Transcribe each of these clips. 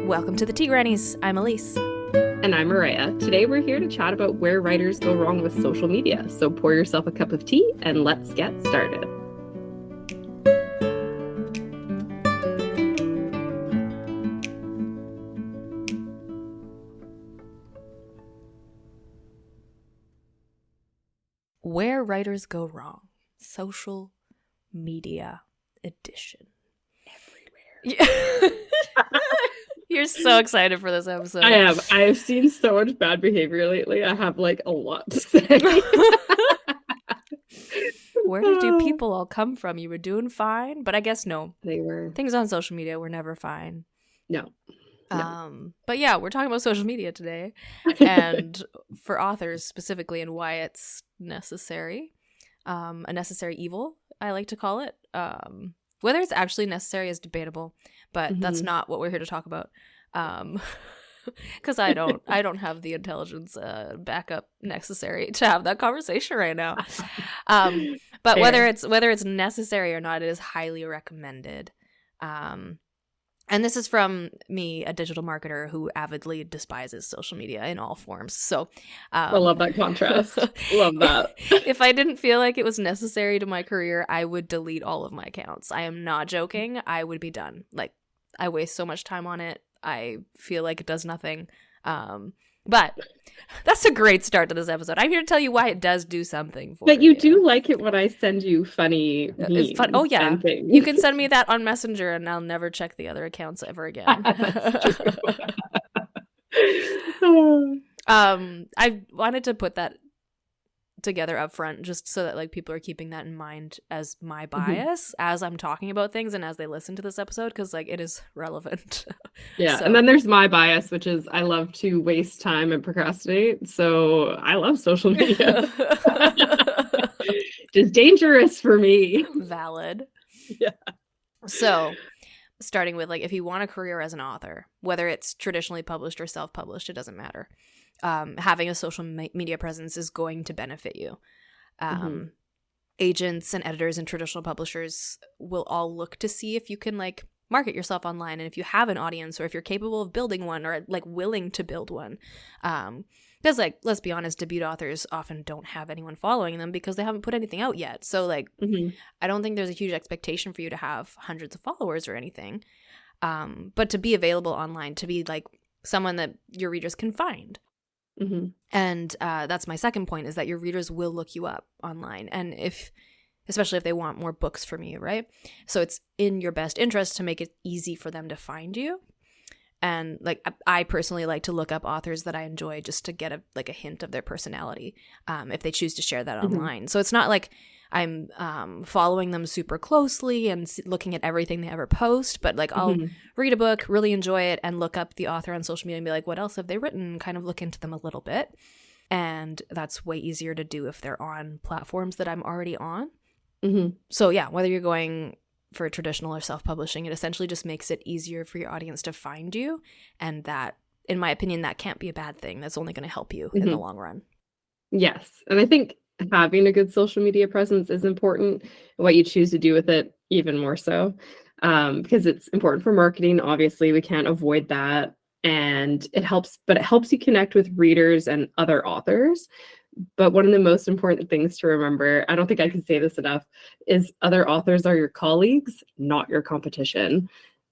Welcome to the Tea Grannies. I'm Elise. And I'm Maria. Today we're here to chat about where writers go wrong with social media. So pour yourself a cup of tea and let's get started. Where writers go wrong. Social media edition. Everywhere. You're so excited for this episode. I am. I have seen so much bad behavior lately. I have like a lot to say. Where did you people all come from? You were doing fine, but I guess no. They were. Things on social media were never fine. No. But yeah, we're talking about social media today, and for authors specifically, and why it's necessary, a necessary evil, I like to call it. Whether it's actually necessary is debatable, but that's not what we're here to talk about. Because I don't have the intelligence backup necessary to have that conversation right now. But Fair. whether it's necessary or not, it is highly recommended. And this is from me, a digital marketer who avidly despises social media in all forms. So I love that contrast. Love that. If I didn't feel like it was necessary to my career, I would delete all of my accounts. I am not joking. I would be done. Like, I waste so much time on it. I feel like it does nothing. But that's a great start to this episode. I'm here to tell you why it does do something for you. But you do like it when I send you funny memes. It's fun. Oh, yeah. And things. You can send me that on Messenger and I'll never check the other accounts ever again. I wanted to put that together up front just so that like people are keeping that in mind as my bias as I'm talking about things and as they listen to this episode, because like it is relevant. Yeah. So. And then there's my bias, which is I love to waste time and procrastinate. So I love social media. Just dangerous for me. Valid. Yeah. So starting with like if you want a career as an author, whether it's traditionally published or self-published, it doesn't matter. Having a social media presence is going to benefit you. Agents and editors and traditional publishers will all look to see if you can like market yourself online and if you have an audience or if you're capable of building one or like willing to build one. Because like, let's be honest, debut authors often don't have anyone following them because they haven't put anything out yet. So like, I don't think there's a huge expectation for you to have hundreds of followers or anything. But to be available online, to be like someone that your readers can find. And that's my second point, is that your readers will look you up online. And especially if they want more books from you, right? So it's in your best interest to make it easy for them to find you. And like I personally like to look up authors that I enjoy just to get a hint of their personality if they choose to share that online. So it's not like I'm following them super closely and looking at everything they ever post, but like I'll read a book, really enjoy it, and look up the author on social media and be like, what else have they written? Kind of look into them a little bit. And that's way easier to do if they're on platforms that I'm already on. So yeah, whether you're going for traditional or self-publishing, it essentially just makes it easier for your audience to find you. And that, in my opinion, that can't be a bad thing. That's only going to help you in the long run. Yes. And I think having a good social media presence is important. What you choose to do with it, even more so, because it's important for marketing. Obviously, we can't avoid that. And it helps you connect with readers and other authors. But one of the most important things to remember, I don't think I can say this enough, is other authors are your colleagues, not your competition.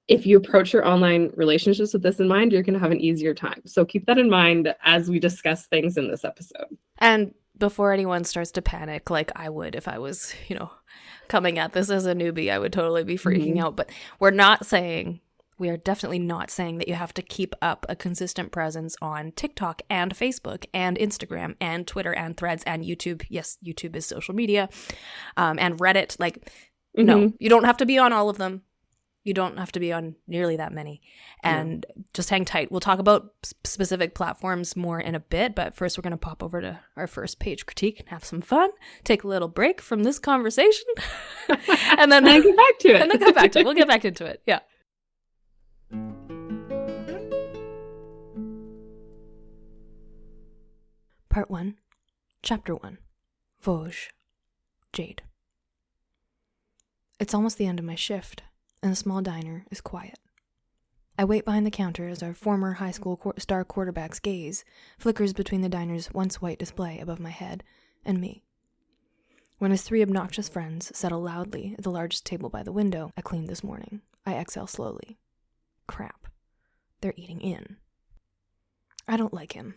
If you approach your online relationships with this in mind, you're going to have an easier time. So keep that in mind as we discuss things in this episode. And before anyone starts to panic, like I would if I was, coming at this as a newbie, I would totally be freaking out. But we are definitely not saying that you have to keep up a consistent presence on TikTok and Facebook and Instagram and Twitter and Threads and YouTube. Yes, YouTube is social media. And Reddit. Like, no, you don't have to be on all of them. You don't have to be on nearly that many. And just hang tight. We'll talk about specific platforms more in a bit, but first we're going to pop over to our first page critique and have some fun, take a little break from this conversation, and then get back to it. And then come back to it. We'll get back into it. Yeah. Part 1, Chapter 1, Vosges, Jade. It's almost the end of my shift, and the small diner is quiet. I wait behind the counter as our former high school star quarterback's gaze flickers between the diner's once white display above my head and me. When his 3 obnoxious friends settle loudly at the largest table by the window I cleaned this morning, I exhale slowly. Crap. They're eating in. I don't like him.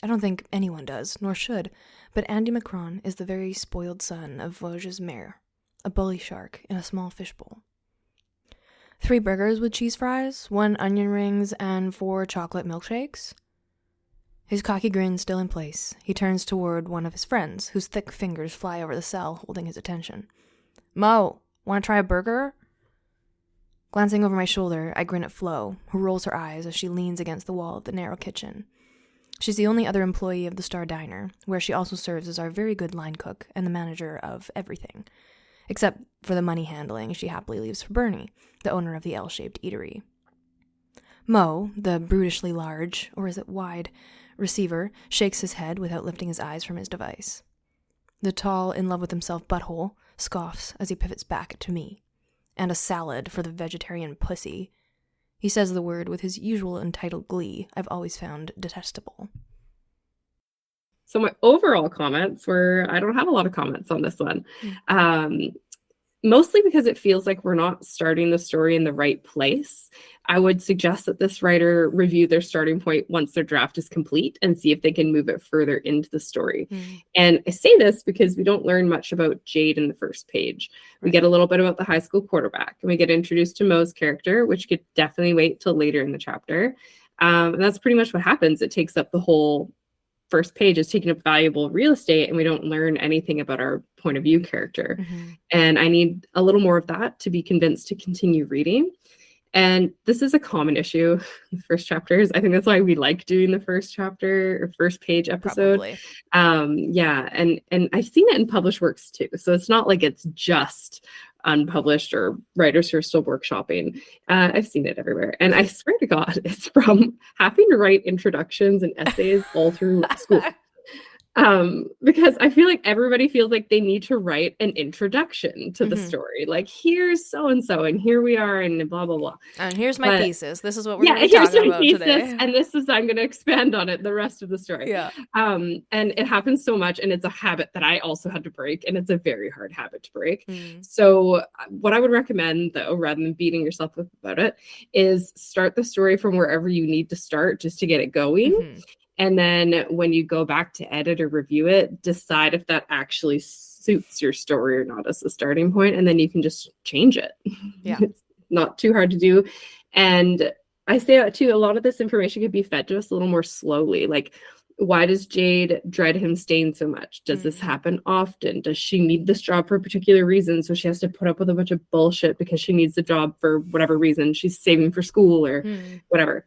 I don't think anyone does, nor should, but Andy Macron is the very spoiled son of Vosges mayor, a bully shark in a small fishbowl. 3 burgers with cheese fries, 1 onion rings, and 4 chocolate milkshakes? His cocky grin still in place, he turns toward one of his friends, whose thick fingers fly over the cell, holding his attention. Mo, want to try a burger? Glancing over my shoulder, I grin at Flo, who rolls her eyes as she leans against the wall of the narrow kitchen. She's the only other employee of the Star Diner, where she also serves as our very good line cook and the manager of everything. Except for the money handling she happily leaves for Bernie, the owner of the L-shaped eatery. Mo, the brutishly large, or is it wide, receiver, shakes his head without lifting his eyes from his device. The tall, in-love-with-himself butthole scoffs as he pivots back to me. And a salad for the vegetarian pussy. He says the word with his usual entitled glee I've always found detestable. So my overall comments were, I don't have a lot of comments on this one. Mostly because it feels like we're not starting the story in the right place. I would suggest that this writer review their starting point once their draft is complete and see if they can move it further into the story. And I say this because we don't learn much about Jade in the first page. We get a little bit about the high school quarterback, and we get introduced to Mo's character, which could definitely wait till later in the chapter. And that's pretty much what happens. It takes up the whole first page, is taking up valuable real estate, and we don't learn anything about our point of view character. And I need a little more of that to be convinced to continue reading. And this is a common issue in the first chapters. I think that's why we like doing the first chapter or first page episode. Yeah, and I've seen it in published works too. So it's not like it's just unpublished or writers who are still workshopping. I've seen it everywhere. And I swear to God, it's from having to write introductions and essays all through school. Because I feel like everybody feels like they need to write an introduction to the story. Like, here's so-and-so, and here we are, and blah, blah, blah. And here's my thesis. This is what we're going to be talking about today. And this is, I'm going to expand on it the rest of the story. And it happens so much, and it's a habit that I also had to break, and it's a very hard habit to break. So what I would recommend, though, rather than beating yourself up about it, is start the story from wherever you need to start just to get it going. And then when you go back to edit or review it, decide if that actually suits your story or not as a starting point. And then you can just change it. It's not too hard to do. And I say that too, a lot of this information could be fed to us a little more slowly. Like, why does Jade dread him staying so much? Does this happen often? Does she need this job for a particular reason? So she has to put up with a bunch of bullshit because she needs the job for whatever reason. She's saving for school or whatever.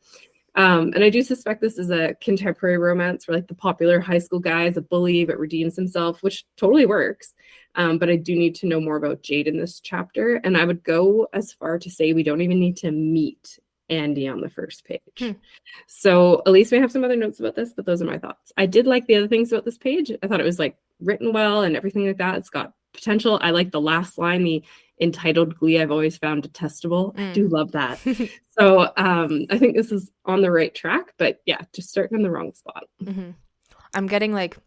And I do suspect this is a contemporary romance where, like, the popular high school guy is a bully but redeems himself, which totally works. But I do need to know more about Jade in this chapter. And I would go as far to say we don't even need to meet Andy on the first page. So Elise may have some other notes about this, but those are my thoughts. I did like the other things about this page. I thought it was, like, written well and everything like that. It's got potential. I like the last line, the entitled glee I've always found detestable. I do love that. So I think this is on the right track, but yeah, just starting in the wrong spot. I'm getting like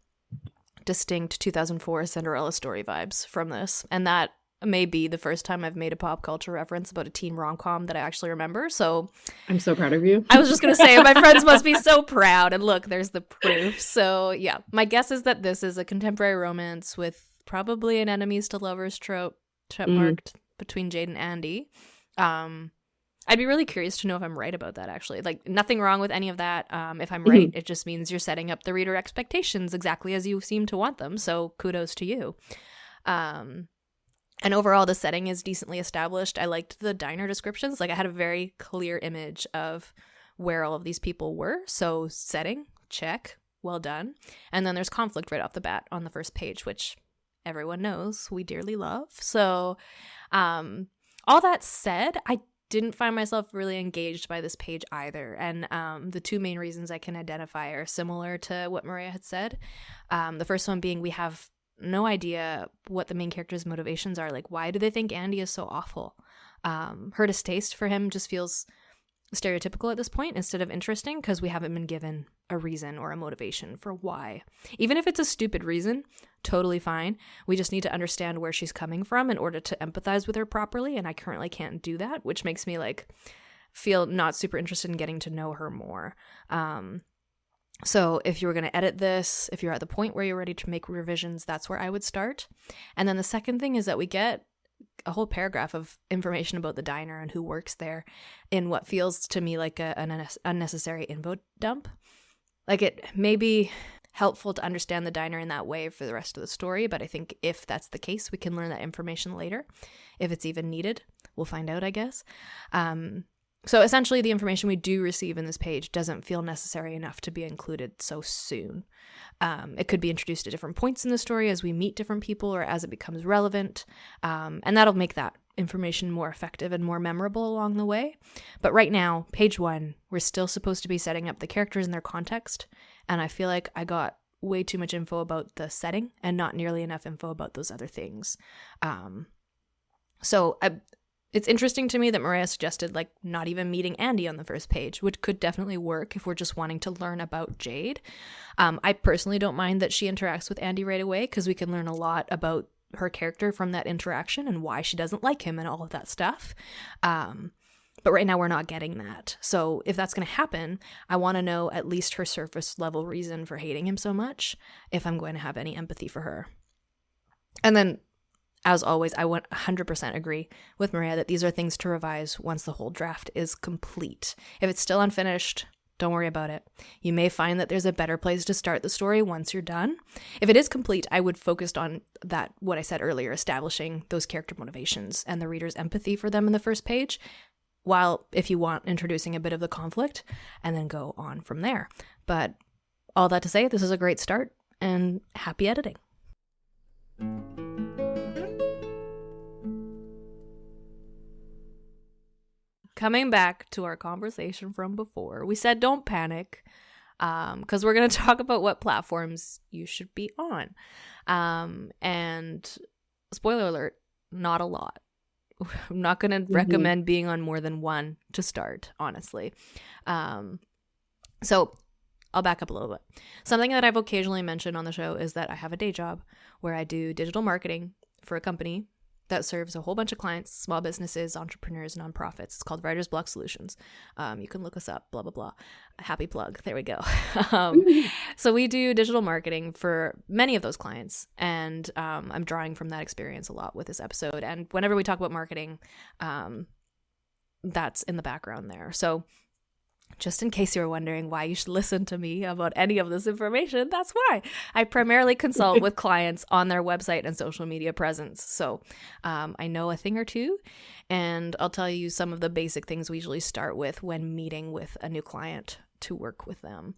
distinct 2004 Cinderella story vibes from this, and that may be the first time I've made a pop culture reference about a teen rom-com that I actually remember. So I'm so proud of you. I was just gonna say my friends must be so proud, and look, there's the proof. So yeah, my guess is that this is a contemporary romance with probably an enemies to lovers trope marked between Jade and Andy. I'd be really curious to know if I'm right about that, actually. Like, nothing wrong with any of that. If I'm right, it just means you're setting up the reader expectations exactly as you seem to want them. So kudos to you. And overall, the setting is decently established. I liked the diner descriptions. Like, I had a very clear image of where all of these people were. So setting, check, well done. And then there's conflict right off the bat on the first page, which everyone knows we dearly love. So all that said, I didn't find myself really engaged by this page either. And the two main reasons I can identify are similar to what Maria had said. The first one being we have no idea what the main character's motivations are. Like, why do they think Andy is so awful? Her distaste for him just feels stereotypical at this point instead of interesting because we haven't been given a reason or a motivation for why. Even if it's a stupid reason, totally fine. We just need to understand where she's coming from in order to empathize with her properly, and I currently can't do that, which makes me like feel not super interested in getting to know her more. So if you were going to edit this, if you're at the point where you're ready to make revisions, that's where I would start. And then the second thing is that we get a whole paragraph of information about the diner and who works there in what feels to me like an unnecessary info dump. Like, it may be helpful to understand the diner in that way for the rest of the story, but I think if that's the case, we can learn that information later, if it's even needed. We'll find out, I guess. So essentially, the information we do receive in this page doesn't feel necessary enough to be included so soon. It could be introduced at different points in the story as we meet different people or as it becomes relevant, and that'll make that information more effective and more memorable along the way. But right now, page 1, we're still supposed to be setting up the characters and their context, and I feel like I got way too much info about the setting and not nearly enough info about those other things. It's interesting to me that Maria suggested like not even meeting Andy on the first page, which could definitely work if we're just wanting to learn about Jade. I personally don't mind that she interacts with Andy right away because we can learn a lot about her character from that interaction and why she doesn't like him and all of that stuff. But right now we're not getting that. So if that's going to happen, I want to know at least her surface level reason for hating him so much if I'm going to have any empathy for her. And then, as always, I 100% agree with Maria that these are things to revise once the whole draft is complete. If it's still unfinished, don't worry about it. You may find that there's a better place to start the story once you're done. If it is complete, I would focus on that, what I said earlier, establishing those character motivations and the reader's empathy for them in the first page, while, if you want, introducing a bit of the conflict, and then go on from there. But all that to say, this is a great start, and happy editing. Coming back to our conversation from before, we said don't panic because we're going to talk about what platforms you should be on. And spoiler alert, not a lot. I'm not going to recommend being on more than one to start, honestly. So I'll back up a little bit. Something that I've occasionally mentioned on the show is that I have a day job where I do digital marketing for a company that serves a whole bunch of clients, small businesses, entrepreneurs, nonprofits. It's called Writer's Block Solutions. You can look us up, blah, blah, blah. Happy plug. There we go. So we do digital marketing for many of those clients. And I'm drawing from that experience a lot with this episode. And whenever we talk about marketing, that's in the background there. So just in case you're wondering why you should listen to me about any of this information, that's why. I primarily consult with clients on their website and social media presence. So I know a thing or two, and I'll tell you some of the basic things we usually start with when meeting with a new client to work with them.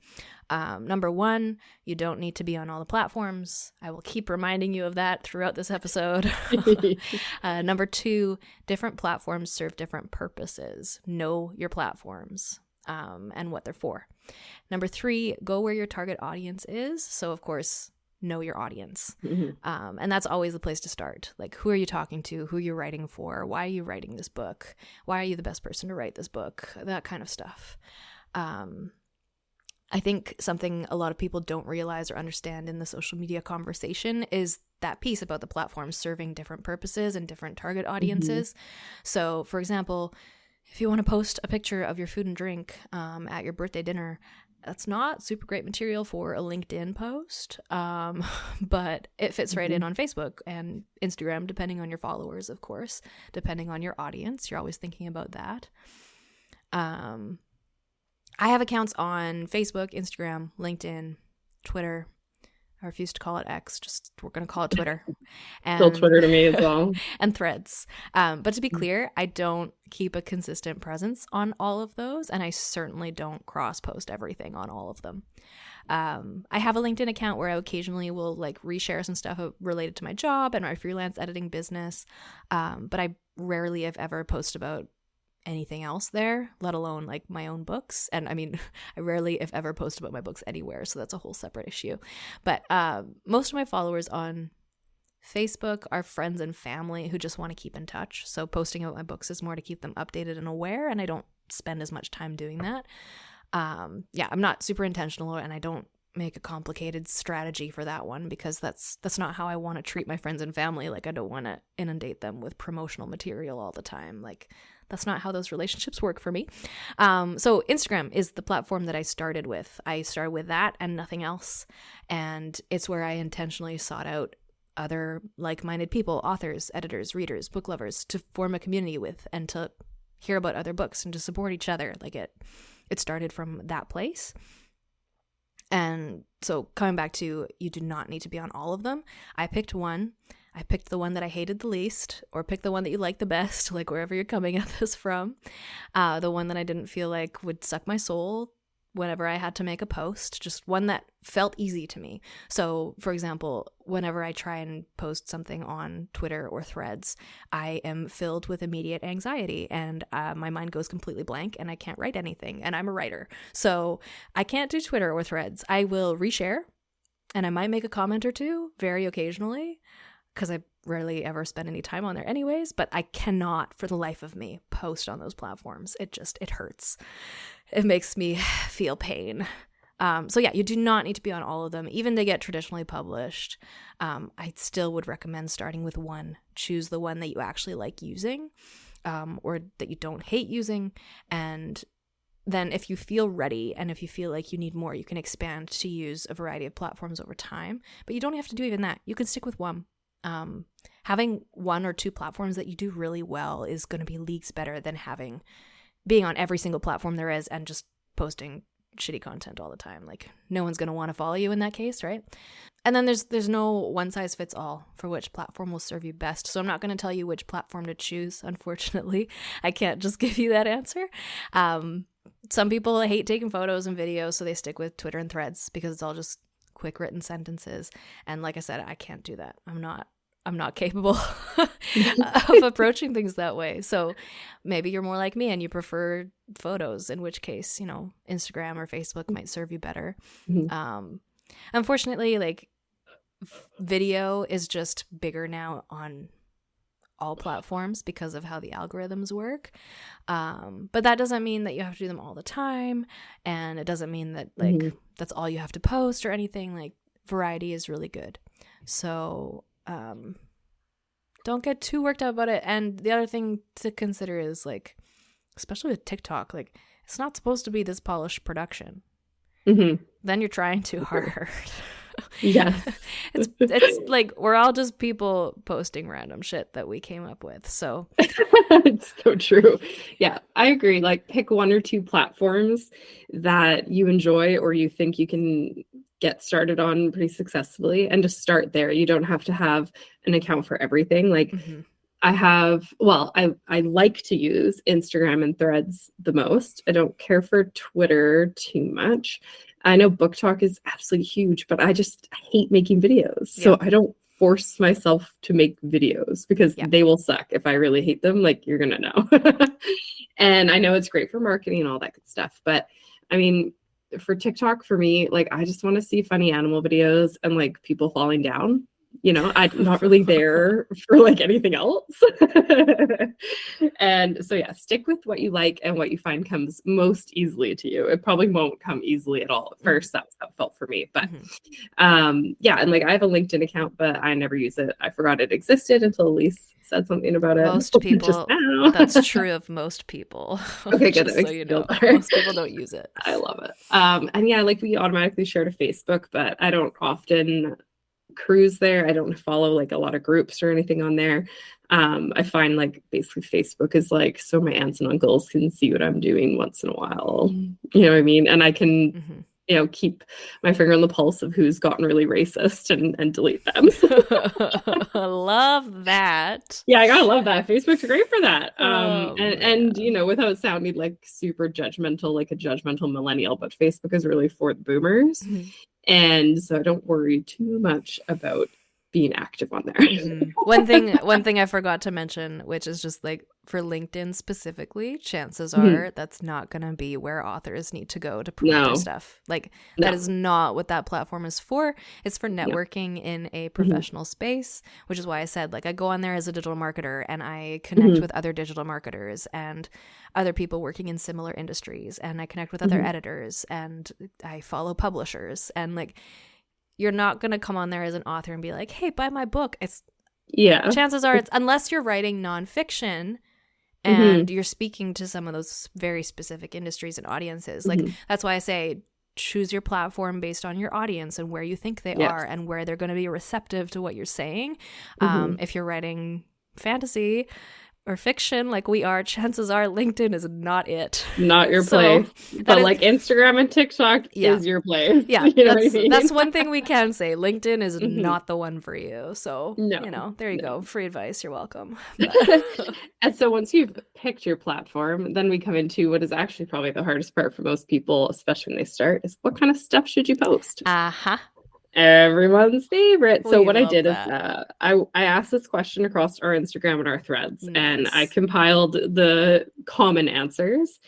Number 1, you don't need to be on all the platforms. I will keep reminding you of that throughout this episode. Number 2, different platforms serve different purposes. Know your platforms. And what they're for. Number 3, go where your target audience is. So, of course, know your audience. And that's always the place to start. Like, who are you talking to? Who are you writing for? Why are you writing this book? Why are you the best person to write this book? That kind of stuff. I think something a lot of people don't realize or understand in the social media conversation is that piece about the platforms serving different purposes and different target audiences. So, for example, if you want to post a picture of your food and drink at your birthday dinner, that's not super great material for a LinkedIn post, but it fits right in on Facebook and Instagram, depending on your followers, of course, depending on your audience. You're always thinking about that. I have accounts on Facebook, Instagram, LinkedIn, Twitter. I refuse to call it X. Just we're going to call it Twitter. And, still Twitter to me as well. And Threads. But to be clear, I don't keep a consistent presence on all of those, and I certainly don't cross-post everything on all of them. I have a LinkedIn account where I occasionally will like reshare some stuff related to my job and my freelance editing business, but I rarely, if ever, post about anything else there, let alone like my own books. And I mean, I rarely, if ever, post about my books anywhere, so that's a whole separate issue. But most of my followers on Facebook are friends and family who just want to keep in touch. So posting about my books is more to keep them updated and aware, and I don't spend as much time doing that. Yeah, I'm not super intentional, and I don't make a complicated strategy for that one, because that's not how I want to treat my friends and family. Like, I don't want to inundate them with promotional material all the time. Like, that's not how those relationships work for me. So Instagram is the platform that I started with. I started with that and nothing else. And it's where I intentionally sought out other like-minded people, authors, editors, readers, book lovers, to form a community with and to hear about other books and to support each other. Like, it started from that place. And so coming back to, you do not need to be on all of them. I picked one. I picked the one that I hated the least, or pick the one that you like the best, like wherever you're coming at this from. The one that I didn't feel like would suck my soul whenever I had to make a post, just one that felt easy to me. So, for example, whenever I try and post something on Twitter or Threads, I am filled with immediate anxiety, and my mind goes completely blank, and I can't write anything, and I'm a writer. So I can't do Twitter or Threads. I will reshare, and I might make a comment or two very occasionally, because I rarely ever spend any time on there anyways, but I cannot for the life of me post on those platforms. It hurts. It makes me feel pain. So yeah, you do not need to be on all of them, even to get traditionally published. I still would recommend starting with one. Choose the one that you actually like using, or that you don't hate using. And then if you feel ready and if you feel like you need more, you can expand to use a variety of platforms over time. But you don't have to do even that. You can stick with one. Having one or two platforms that you do really well is going to be leagues better than being on every single platform there is and just posting shitty content all the time. Like, no one's going to want to follow you in that case, right? And then there's no one size fits all for which platform will serve you best. So I'm not going to tell you which platform to choose, unfortunately. I can't just give you that answer. Some people hate taking photos and videos, so they stick with Twitter and Threads because it's all just quick written sentences. And like I said, I can't do that. I'm not capable of approaching things that way. So maybe you're more like me and you prefer photos, in which case, Instagram or Facebook might serve you better. Mm-hmm. Unfortunately, like, video is just bigger now on all platforms because of how the algorithms work. But that doesn't mean that you have to do them all the time. And it doesn't mean that that's all you have to post or anything. Like, variety is really good. So, don't get too worked out about it. And the other thing to consider is, like, especially with TikTok, like, it's not supposed to be this polished production. Mm-hmm. Then you're trying too hard. Yeah. it's like, we're all just people posting random shit that we came up with. So it's so true. Yeah, I agree. Like, pick one or two platforms that you enjoy or you think you can get started on pretty successfully, and just start there. You don't have to have an account for everything. Like, mm-hmm. I like to use Instagram and Threads the most. I don't care for Twitter too much. I know Book Talk is absolutely huge, but I just hate making videos. So yeah. I don't force myself to make videos because they will suck. If I really hate them, like, you're going to know. And I know it's great for marketing and all that good stuff. But I mean, for TikTok, for me, like, I just want to see funny animal videos and, like, people falling down. I'm not really there for, like, anything else. And so, yeah, stick with what you like and what you find comes most easily to you. It probably won't come easily at all at first. That's how it felt for me. But yeah, and, like, I have a LinkedIn account, but I never use it. I forgot it existed until Elise said something about it. Most people, that's true of most people. Okay, good. So you know, most people don't use it. I love it. And yeah, like, we automatically share to Facebook, but I don't often cruise there. I don't follow, like, a lot of groups or anything on there. I find, like, basically Facebook is, like, so my aunts and uncles can see what I'm doing once in a while. You know what I mean? And I can, keep my finger on the pulse of who's gotten really racist and delete them. Love that. Yeah, I gotta love that. Facebook's great for that. And without sounding like super judgmental, like a judgmental millennial, but Facebook is really for the boomers. Mm-hmm. And so I don't worry too much about being active on there. One thing I forgot to mention, which is just like for LinkedIn specifically, chances are that's not going to be where authors need to go to promote their stuff. Like that is not what that platform is for. It's for networking in a professional space, which is why I said like I go on there as a digital marketer and I connect with other digital marketers and other people working in similar industries, and I connect with other editors, and I follow publishers, and like you're not going to come on there as an author and be like, hey, buy my book. It's chances are it's unless you're writing nonfiction and you're speaking to some of those very specific industries and audiences. Like that's why I say choose your platform based on your audience and where you think they are and where they're going to be receptive to what you're saying. If you're writing fantasy or fiction like we are, chances are LinkedIn is not it. Not your play. But like Instagram and TikTok is your play. Yeah, you know what I mean? That's one thing we can say. LinkedIn is not the one for you. So, you know, there you go. Free advice. You're welcome. And so once you've picked your platform, then we come into what is actually probably the hardest part for most people, especially when they start, is what kind of stuff should you post? Everyone's favorite. So what I did is I asked this question across our Instagram and our threads, and I compiled the common answers.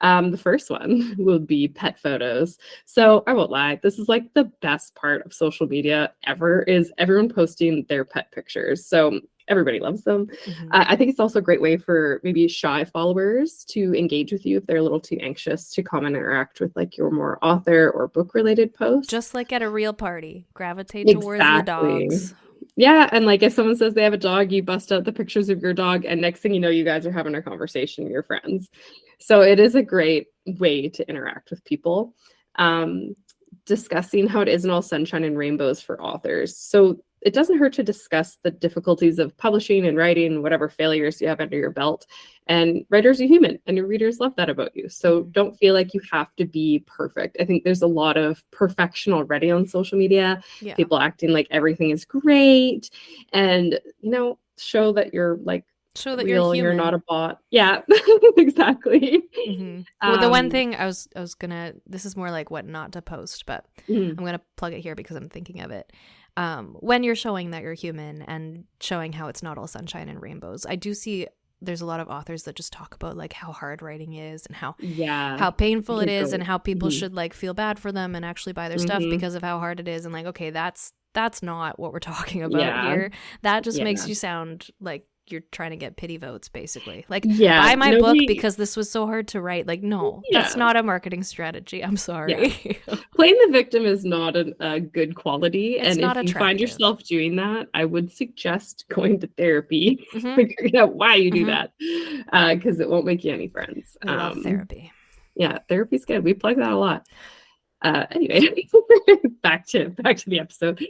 The first one will be pet photos. So I won't lie, this is like the best part of social media ever, is everyone posting their pet pictures. So everybody loves them. I think it's also a great way for maybe shy followers to engage with you if they're a little too anxious to comment or interact with like your more author or book related posts. Just like at a real party, gravitate towards your dogs. Yeah, and like if someone says they have a dog, you bust out the pictures of your dog, and next thing you know, you guys are having a conversation with your friends. So it is a great way to interact with people. Discussing how it isn't all sunshine and rainbows for authors. So it doesn't hurt to discuss the difficulties of publishing and writing, whatever failures you have under your belt. And writers are human, and your readers love that about you. So don't feel like you have to be perfect. I think there's a lot of perfection already on social media. People acting like everything is great, and you know, show that you're like show that real, you're not a bot. Yeah, exactly. Well, the one thing I was gonna, this is more like what not to post, but I'm gonna plug it here because I'm thinking of it. When you're showing that you're human and showing how it's not all sunshine and rainbows, I do see there's a lot of authors that just talk about like how hard writing is and how painful it is and how people should like feel bad for them and actually buy their stuff because of how hard it is. And like, okay, that's not what we're talking about here. That just makes you sound like you're trying to get pity votes, basically. Like, buy my book because this was so hard to write. Like, no, that's not a marketing strategy. I'm sorry. Playing the victim is not a good quality. It's and not if you attractive. find yourself doing that, I would suggest going to therapy, figuring out why you do that, because it won't make you any friends. I love therapy. Yeah, therapy's good. We plug that a lot. Anyway, back to the episode.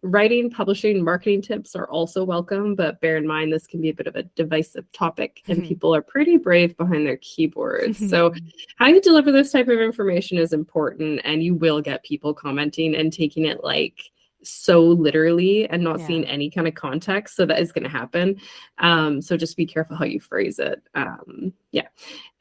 Writing, publishing, marketing tips are also welcome, but bear in mind this can be a bit of a divisive topic, and people are pretty brave behind their keyboards. So how you deliver this type of information is important, and you will get people commenting and taking it like so literally and not seeing any kind of context. So that is going to happen. So just be careful how you phrase it.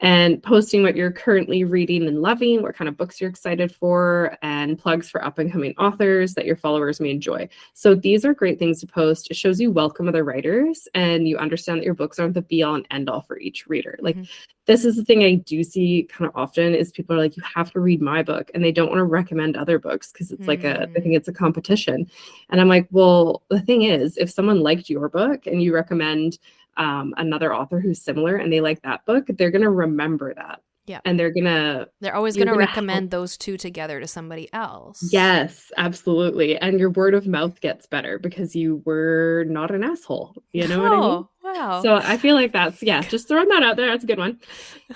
And posting what you're currently reading and loving, what kind of books you're excited for, and plugs for up and coming authors that your followers may enjoy. So these are great things to post. It shows you welcome other writers, and you understand that your books aren't the be all and end all for each reader. Like this is the thing I do see kind of often is people are like, you have to read my book, and they don't want to recommend other books because it's like I think it's a competition. And I'm like, well, the thing is, if someone liked your book and you recommend another author who's similar and they like that book, they're going to remember that. And they're always going to recommend those two together to somebody else. Yes, absolutely. And your word of mouth gets better because you were not an asshole. You know what I mean? Wow. So I feel like that's, just throwing that out there. That's a good one.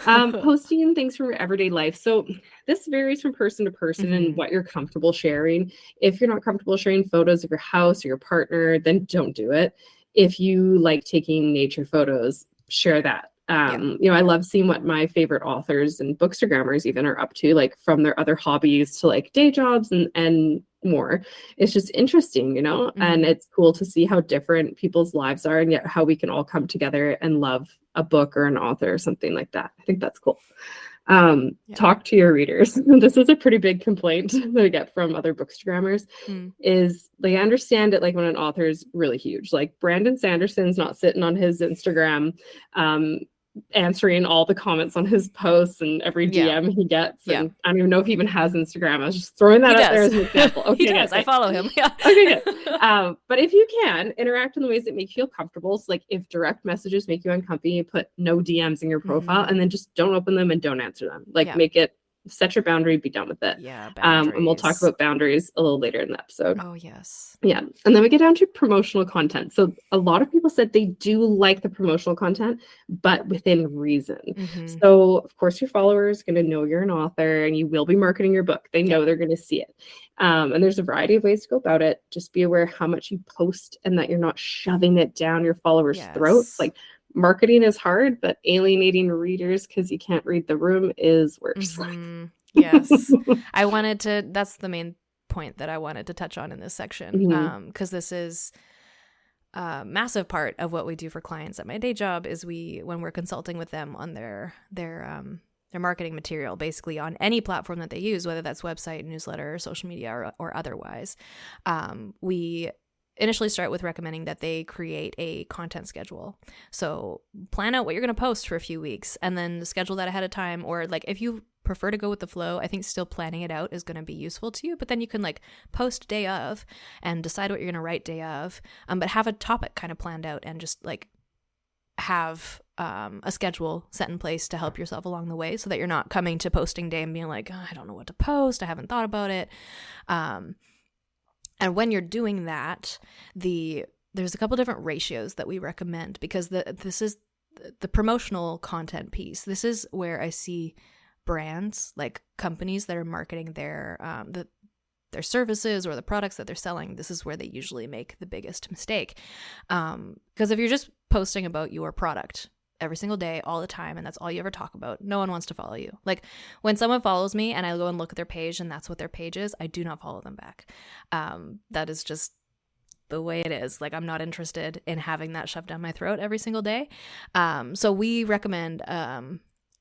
Posting things from your everyday life. So this varies from person to person and what you're comfortable sharing. If you're not comfortable sharing photos of your house or your partner, then don't do it. If you like taking nature photos, share that. You know, I love seeing what my favorite authors and bookstagrammers even are up to, like from their other hobbies to like day jobs and more. It's just interesting, you know, and it's cool to see how different people's lives are and yet how we can all come together and love a book or an author or something like that. I think that's cool. Talk to your readers. This is a pretty big complaint that I get from other bookstagrammers, is they understand it like when an author is really huge. Like Brandon Sanderson's not sitting on his Instagram answering all the comments on his posts and every DM he gets. And I don't even know if he even has Instagram. I was just throwing that out there as an example. Okay, he does. I follow him. Yeah. Okay, good. But if you can interact in the ways that make you feel comfortable, so like if direct messages make you uncomfortable, you put no DMs in your profile and then just don't open them and don't answer them. Like make it, set your boundary, be done with it. Yeah. And we'll talk about boundaries a little later in the episode. Oh, yes. Yeah. And then we get down to promotional content. So a lot of people said they do like the promotional content, but within reason. So of course your followers are going to know you're an author and you will be marketing your book. They know they're going to see it. And there's a variety of ways to go about it. Just be aware how much you post and that you're not shoving it down your followers' throats. Like, marketing is hard, but alienating readers because you can't read the room is worse. Yes. That's the main point that I wanted to touch on in this section, because this is a massive part of what we do for clients at my day job. Is when we're consulting with them on their marketing material, basically on any platform that they use, whether that's website, newsletter, social media, or otherwise, we initially start with recommending that they create a content schedule. So plan out what you're going to post for a few weeks and then schedule that ahead of time. Or like if you prefer to go with the flow, I think still planning it out is going to be useful to you. But then you can like post day of and decide what you're going to write day of, but have a topic kind of planned out and just like have a schedule set in place to help yourself along the way so that you're not coming to posting day and being like, oh, I don't know what to post. I haven't thought about it. And when you're doing that, there's a couple different ratios that we recommend because this is the promotional content piece. This is where I see brands, like companies that are marketing their services or the products that they're selling. This is where they usually make the biggest mistake. Because if you're just posting about your product every single day, all the time, and that's all you ever talk about, no one wants to follow you. Like when someone follows me and I go and look at their page and that's what their page is, I do not follow them back. That is just the way it is. Like I'm not interested in having that shoved down my throat every single day. So we recommend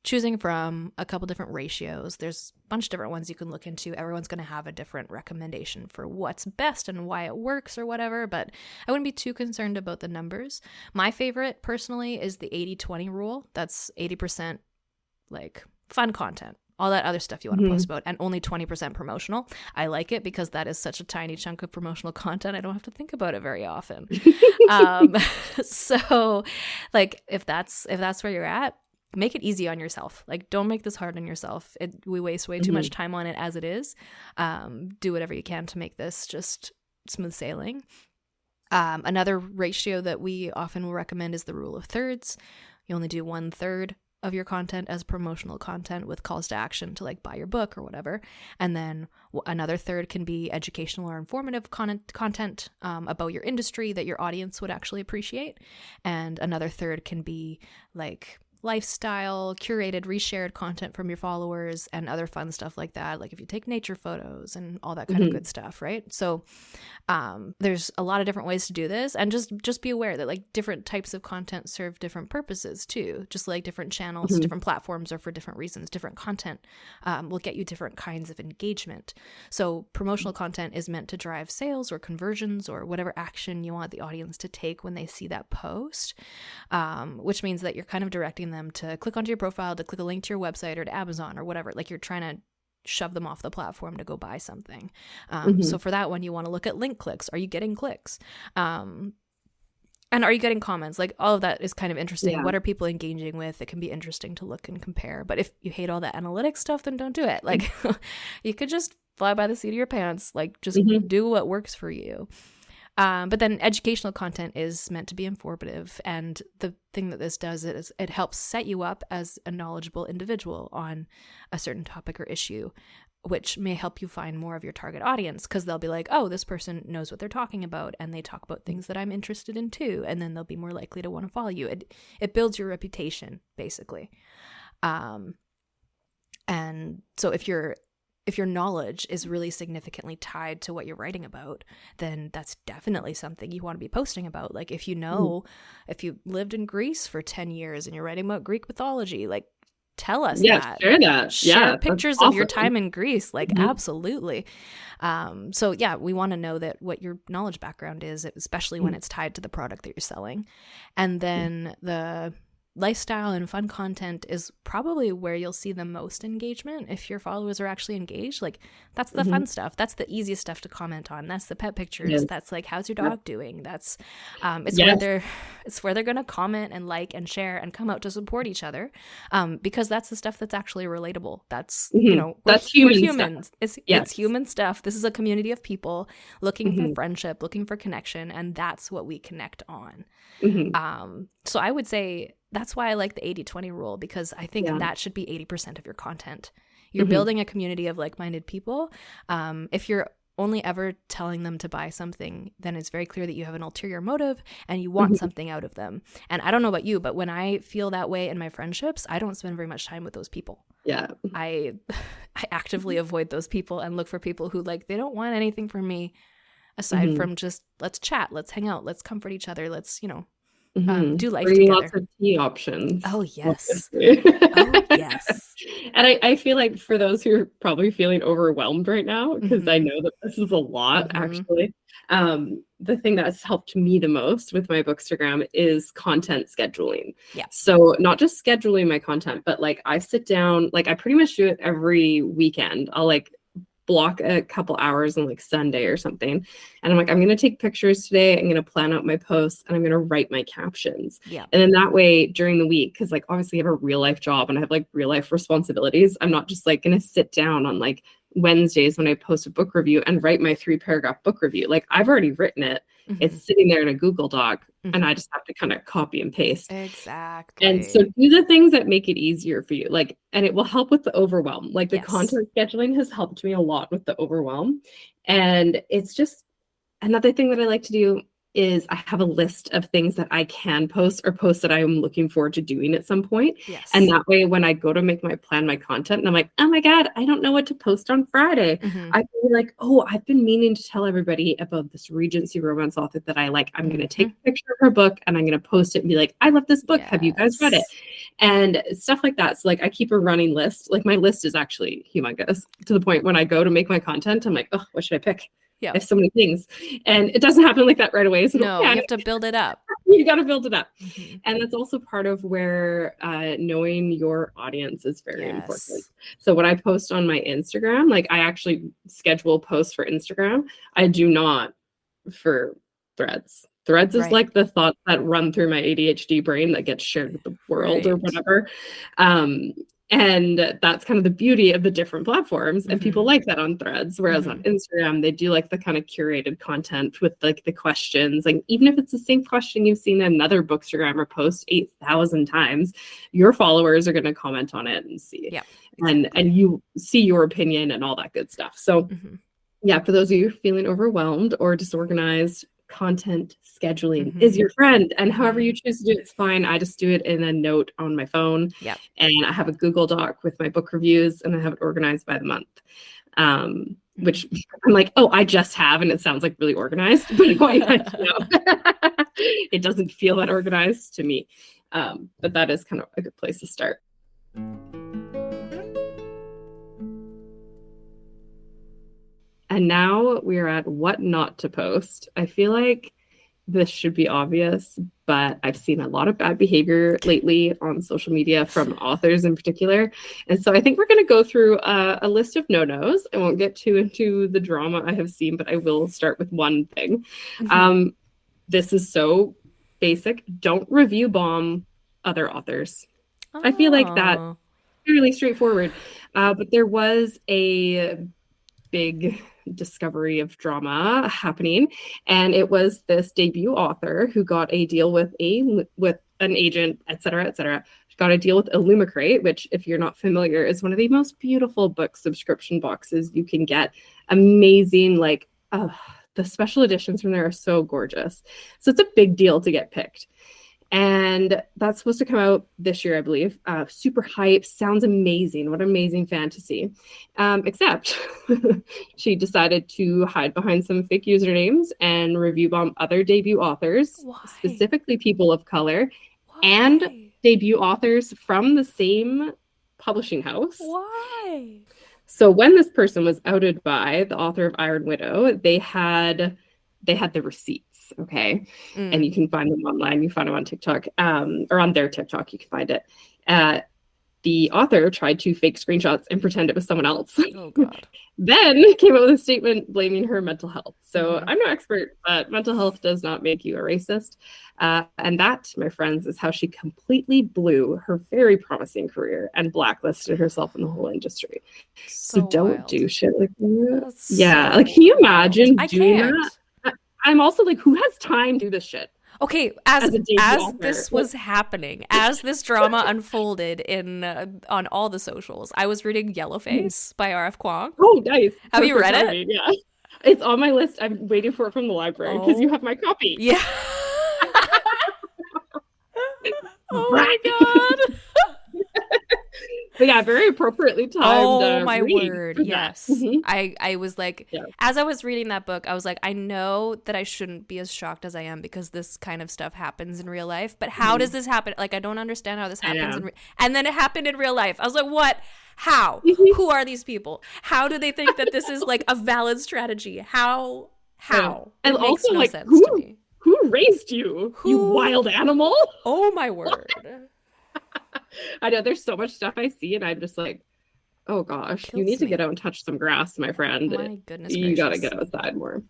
choosing from a couple different ratios. There's a bunch of different ones you can look into. Everyone's going to have a different recommendation for what's best and why it works or whatever, but I wouldn't be too concerned about the numbers. My favorite personally is the 80-20 rule. That's 80% like fun content, all that other stuff you want to post about, and only 20% promotional. I like it because that is such a tiny chunk of promotional content. I don't have to think about it very often. So like if that's where you're at, make it easy on yourself. Like don't make this hard on yourself. We waste way too much time on it as it is. Do whatever you can to make this just smooth sailing. Another ratio that we often will recommend is the rule of thirds. You only do 1/3 of your content as promotional content with calls to action to like buy your book or whatever. And then another third can be educational or informative content about your industry that your audience would actually appreciate. And another third can be like lifestyle, curated, reshared content from your followers and other fun stuff like that. Like if you take nature photos and all that kind of good stuff, right? So there's a lot of different ways to do this, and just be aware that like different types of content serve different purposes too. Just like different channels, different platforms are for different reasons. Different content will get you different kinds of engagement. So promotional content is meant to drive sales or conversions or whatever action you want the audience to take when they see that post, which means that you're kind of directing them to click onto your profile, to click a link to your website or to Amazon or whatever. Like you're trying to shove them off the platform to go buy something. So for that one, you want to look at link clicks. Are you getting clicks? And are you getting comments? Like all of that is kind of interesting. What are people engaging with? It can be interesting to look and compare. But if you hate all that analytics stuff, then don't do it. Like you could just fly by the seat of your pants. Like just do what works for you. But then educational content is meant to be informative. And the thing that this does is it helps set you up as a knowledgeable individual on a certain topic or issue, which may help you find more of your target audience because they'll be like, oh, this person knows what they're talking about and they talk about things that I'm interested in too. And then they'll be more likely to want to follow you. It builds your reputation, basically. And so if your knowledge is really significantly tied to what you're writing about, then that's definitely something you want to be posting about. Like if you know, if you lived in Greece for 10 years and you're writing about Greek mythology, like tell us Yeah, that. share that. Share Yeah, that's pictures of your awesome. time in Greece. Like, Mhm. absolutely. So yeah, we want to know that what your knowledge background is, especially when it's tied to the product that you're selling. And then the lifestyle and fun content is probably where you'll see the most engagement if your followers are actually engaged. Like, that's the fun stuff. That's the easiest stuff to comment on. That's the pet pictures. Yes. That's like, how's your Yep. dog doing? That's it's Yes. where they're gonna comment and like and share and come out to support each other, because that's the stuff that's actually relatable. That's you know, That's we're human humans. stuff. It's Yes. human stuff. This is a community of people looking for Mhm. friendship, looking for connection, and that's what we connect on. Mhm. So I would say that's why I like the 80-20 rule, because I think Yeah. that should be 80% of your content. You're Mhm. building a community of like-minded people. If you're only ever telling them to buy something, then it's very clear that you have an ulterior motive and you want Mhm. something out of them. And I don't know about you, but when I feel that way in my friendships, I don't spend very much time with those people. Yeah. I actively avoid those people and look for people who, like, they don't want anything from me aside Mhm. from just, let's chat, let's hang out, let's comfort each other, let's, Mhm. do life Bring me lots together. of tea options, Oh, yes. obviously. Oh, yes. And I feel like for those who are probably feeling overwhelmed right now, because I Mhm. know that this is a lot, Mhm. actually. The thing that's helped me the most with my Bookstagram is content scheduling. Yeah. So not just scheduling my content, but like I sit down, like I pretty much do it every weekend. I'll like block a couple hours on like Sunday or something. And I'm like, I'm going to take pictures today. I'm going to plan out my posts and I'm going to write my captions. Yeah. And then that way during the week, because like obviously I have a real life job and I have like real life responsibilities. I'm not just like going to sit down on like Wednesdays when I post a book review and write my 3-paragraph book review. Like I've already written it. Mhm. It's sitting there in a Google Doc and Mhm. I just have to kind of copy and paste. Exactly. And so do the things that make it easier for you. Like, and it will help with the overwhelm. Like the Yes. content scheduling has helped me a lot with the overwhelm. And it's just another thing that I like to do is I have a list of things that I can post or posts that I'm looking forward to doing at some point. Yes. And that way, when I go to make my plan, my content, and I'm like, oh my God, I don't know what to post on Friday. Mhm. I can be like, oh, I've been meaning to tell everybody about this Regency romance author that I like. I'm going to take a picture of her book and I'm going to post it and be like, I love this book. Have you guys read it? Yes. And stuff like that. So like I keep a running list. Like my list is actually humongous to the point when I go to make my content, I'm like, oh, what should I pick? Yeah. I have so many things. And it doesn't happen like that right away. So No, you have to build it up. you got to build it up. Mhm. And that's also part of where knowing your audience is very important. Yes. So when I post on my Instagram, like I actually schedule posts for Instagram. I do not for Threads. Threads is Right. like the thoughts that run through my ADHD brain that gets shared with the world or Right. whatever. And that's kind of the beauty of the different platforms. And people Mhm. like that on Threads. Whereas on Instagram, they do like the kind of curated content with like the questions. Like even if it's the same question you've seen another Bookstagrammer post 8,000 times, your followers are going to comment on it and see. Yeah. And you see your opinion and all that good stuff. So Mhm. yeah, for those of you feeling overwhelmed or disorganized, content scheduling is your friend. And however you choose to do it, it's fine. I just do it in a note on my phone. Yep. And I have a Google Doc with my book reviews and I have it organized by the month. Which I'm like, oh, I just have, and it sounds like really organized, but it doesn't feel that organized to me. But that is kind of a good place to start. And now we're at what not to post. I feel like this should be obvious, but I've seen a lot of bad behavior lately on social media from authors in particular. And so I think we're going to go through a list of no-nos. I won't get too into the drama I have seen, but I will start with one thing. This is so basic. Don't review bomb other authors. I feel like that's fairly straightforward. But there was a big discovery of drama happening, and it was this debut author who got a deal with an agent, etc., got a deal with Illumicrate, which, if you're not familiar, is one of the most beautiful book subscription boxes you can get. Amazing, like the special editions from there are so gorgeous. So it's a big deal to get picked. And that's supposed to come out this year, I believe. Super hype, sounds amazing. What amazing fantasy. Except she decided to hide behind some fake usernames and review bomb other debut authors, specifically people of color, and debut authors from the same publishing house. Why? So when this person was outed by the author of Iron Widow, they had the receipts, okay? And you can find them online. You find them on TikTok, or on their TikTok, you can find it. The author tried to fake screenshots and pretend it was someone else. Oh, God. Then came out with a statement blaming her mental health. So I'm no expert, but mental health does not make you a racist. And that, my friends, is how she completely blew her very promising career and blacklisted herself in the whole industry. So don't wild. do shit like that. That's Yeah. so Like, can you imagine I doing can't. that? I'm also like, who has time to do this shit? Okay, as a debut author. this was happening, as this drama unfolded on all the socials, I was reading Yellowface by R.F. Kuang. Oh, nice. Have you read it? Timing, yeah. It's on my list. I'm waiting for it from the library because you have my copy. Yeah. Oh my God. But yeah, very appropriately timed. Oh my word. that. Yes. I was like, as I was reading that book, I was like, I know that I shouldn't be as shocked as I am because this kind of stuff happens in real life. But how does this happen? Like, I don't understand how this happens. And then it happened in real life. I was like, what? How? Who are these people? How do they think that this is like a valid strategy? How? And it makes also, no like, sense who, to me. Who raised you? You wild animal? Oh my word. I know there's so much stuff I see, and I'm just like, oh gosh, you need to get out and touch some grass, my friend. My goodness you gracious. Gotta get outside more.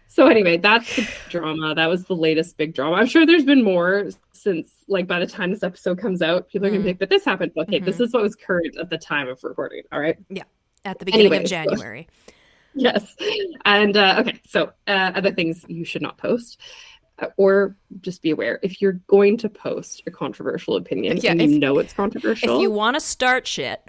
So anyway, that's the drama. That was the latest big drama. I'm sure there's been more since, like, by the time this episode comes out, people are gonna think that this happened. Okay, this is what was current at the time of recording. All right. Yeah, at the beginning of January. Yes. And okay, so other things you should not post. Or just be aware, if you're going to post a controversial opinion and you know it's controversial. If you want to start shit.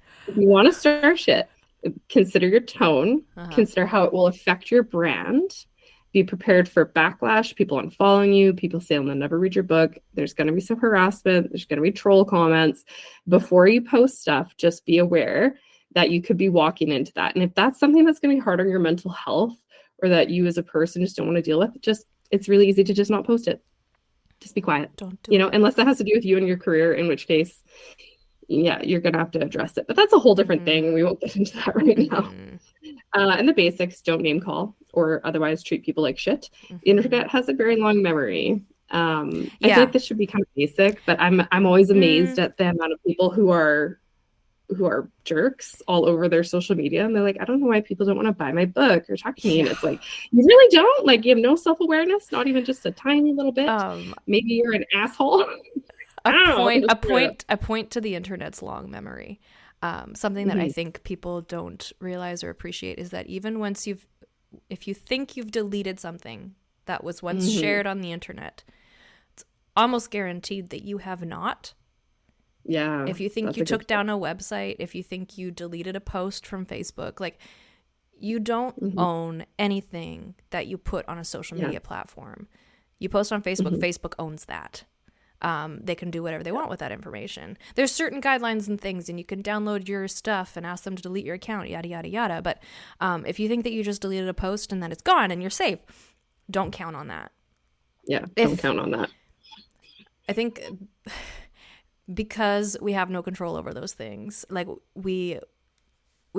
Consider your tone. Consider how it will affect your brand. Be prepared for backlash, people unfollowing you, people saying they'll never read your book. There's going to be some harassment. There's going to be troll comments. Before you post stuff, just be aware that you could be walking into that. And if that's something that's going to be hard on your mental health, or that you as a person just don't want to deal with, it's really easy to just not post it. Just be quiet. Don't do it. Unless that has to do with you and your career, in which case, yeah, you're going to have to address it. But that's a whole different thing. We won't get into that right now. And the basics, don't name call or otherwise treat people like shit. The internet has a very long memory. I feel like this should be kind of basic, but I'm always amazed at the amount of people who are jerks all over their social media, and they're like, I don't know why people don't want to buy my book or talk to me. And it's like, you really don't? Like, you have no self-awareness, not even just a tiny little bit. Maybe you're an asshole. A point to the internet's long memory. Something that I think people don't realize or appreciate is that even once if you think you've deleted something that was once shared on the internet, it's almost guaranteed that you have not. Yeah. If you think you took down a website, if you think you deleted a post from Facebook, like, you don't own anything that you put on a social media platform. You post on Facebook, Facebook owns that. They can do whatever they want with that information. There's certain guidelines and things, and you can download your stuff and ask them to delete your account, yada, yada, yada. But if you think that you just deleted a post and then it's gone and you're safe, don't count on that. Yeah, don't count on that. I think because we have no control over those things, like, we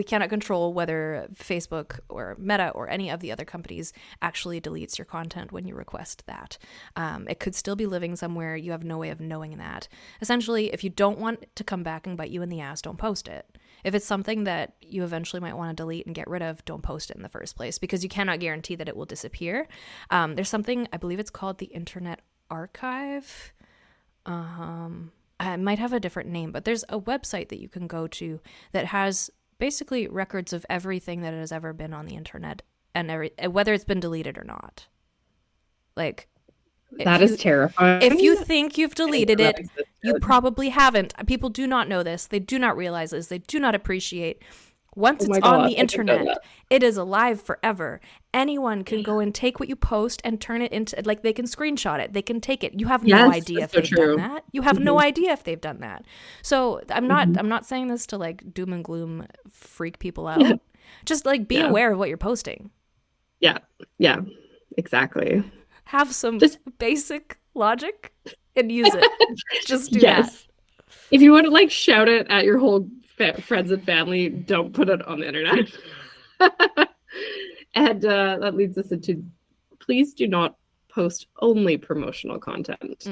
cannot control whether Facebook or Meta or any of the other companies actually deletes your content when you request that. It could still be living somewhere. You have no way of knowing that. Essentially, if you don't want it to come back and bite you in the ass, don't post it. If it's something that you eventually might want to delete and get rid of, don't post it in the first place, because you cannot guarantee that it will disappear. There's something, I believe it's called the Internet Archive. I might have a different name, but there's a website that you can go to that has basically records of everything that has ever been on the internet, and whether it's been deleted or not. Like, that is terrifying. If you think you've deleted it, you probably haven't. People do not know this. They do not realize this. They do not appreciate. Once it's on the internet, it is alive forever. Anyone can go and take what you post and turn it into, like, they can screenshot it. They can take it. You have no idea if they've done that. You have no idea if they've done that. So I'm not saying this to, like, doom and gloom freak people out. Just, like, be aware of what you're posting. Yeah, exactly. Have some basic logic and use it. Just do that. If you want to like shout it at your whole friends and family, don't put it on the internet. And that leads us into, please do not post only promotional content.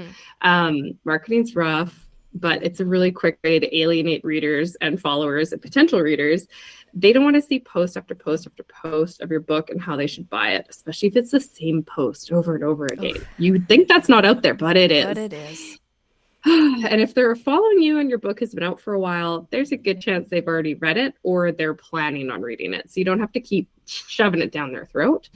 Marketing's rough, but it's a really quick way to alienate readers and followers and potential readers. They don't want to see post after post after post of your book and how they should buy it, especially if it's the same post over and over again. You would think that's not out there, but it is. But it is. And if they're following you and your book has been out for a while, there's a good chance they've already read it or they're planning on reading it. So you don't have to keep shoving it down their throat.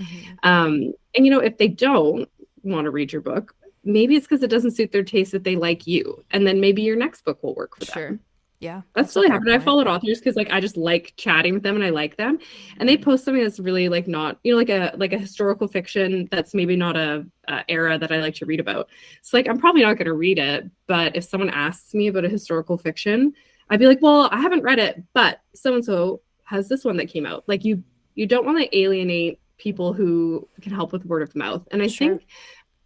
And, you know, if they don't want to read your book, maybe it's because it doesn't suit their taste that they like you. And then maybe your next book will work for them. Yeah. That's totally happened. I followed authors because like I just like chatting with them and I like them. And they post something that's really like not, you know, like a historical fiction that's maybe not a era that I like to read about. So like I'm probably not going to read it, but if someone asks me about a historical fiction, I'd be like, well, I haven't read it, but so and so has this one that came out. Like you don't want to alienate people who can help with word of mouth. And I think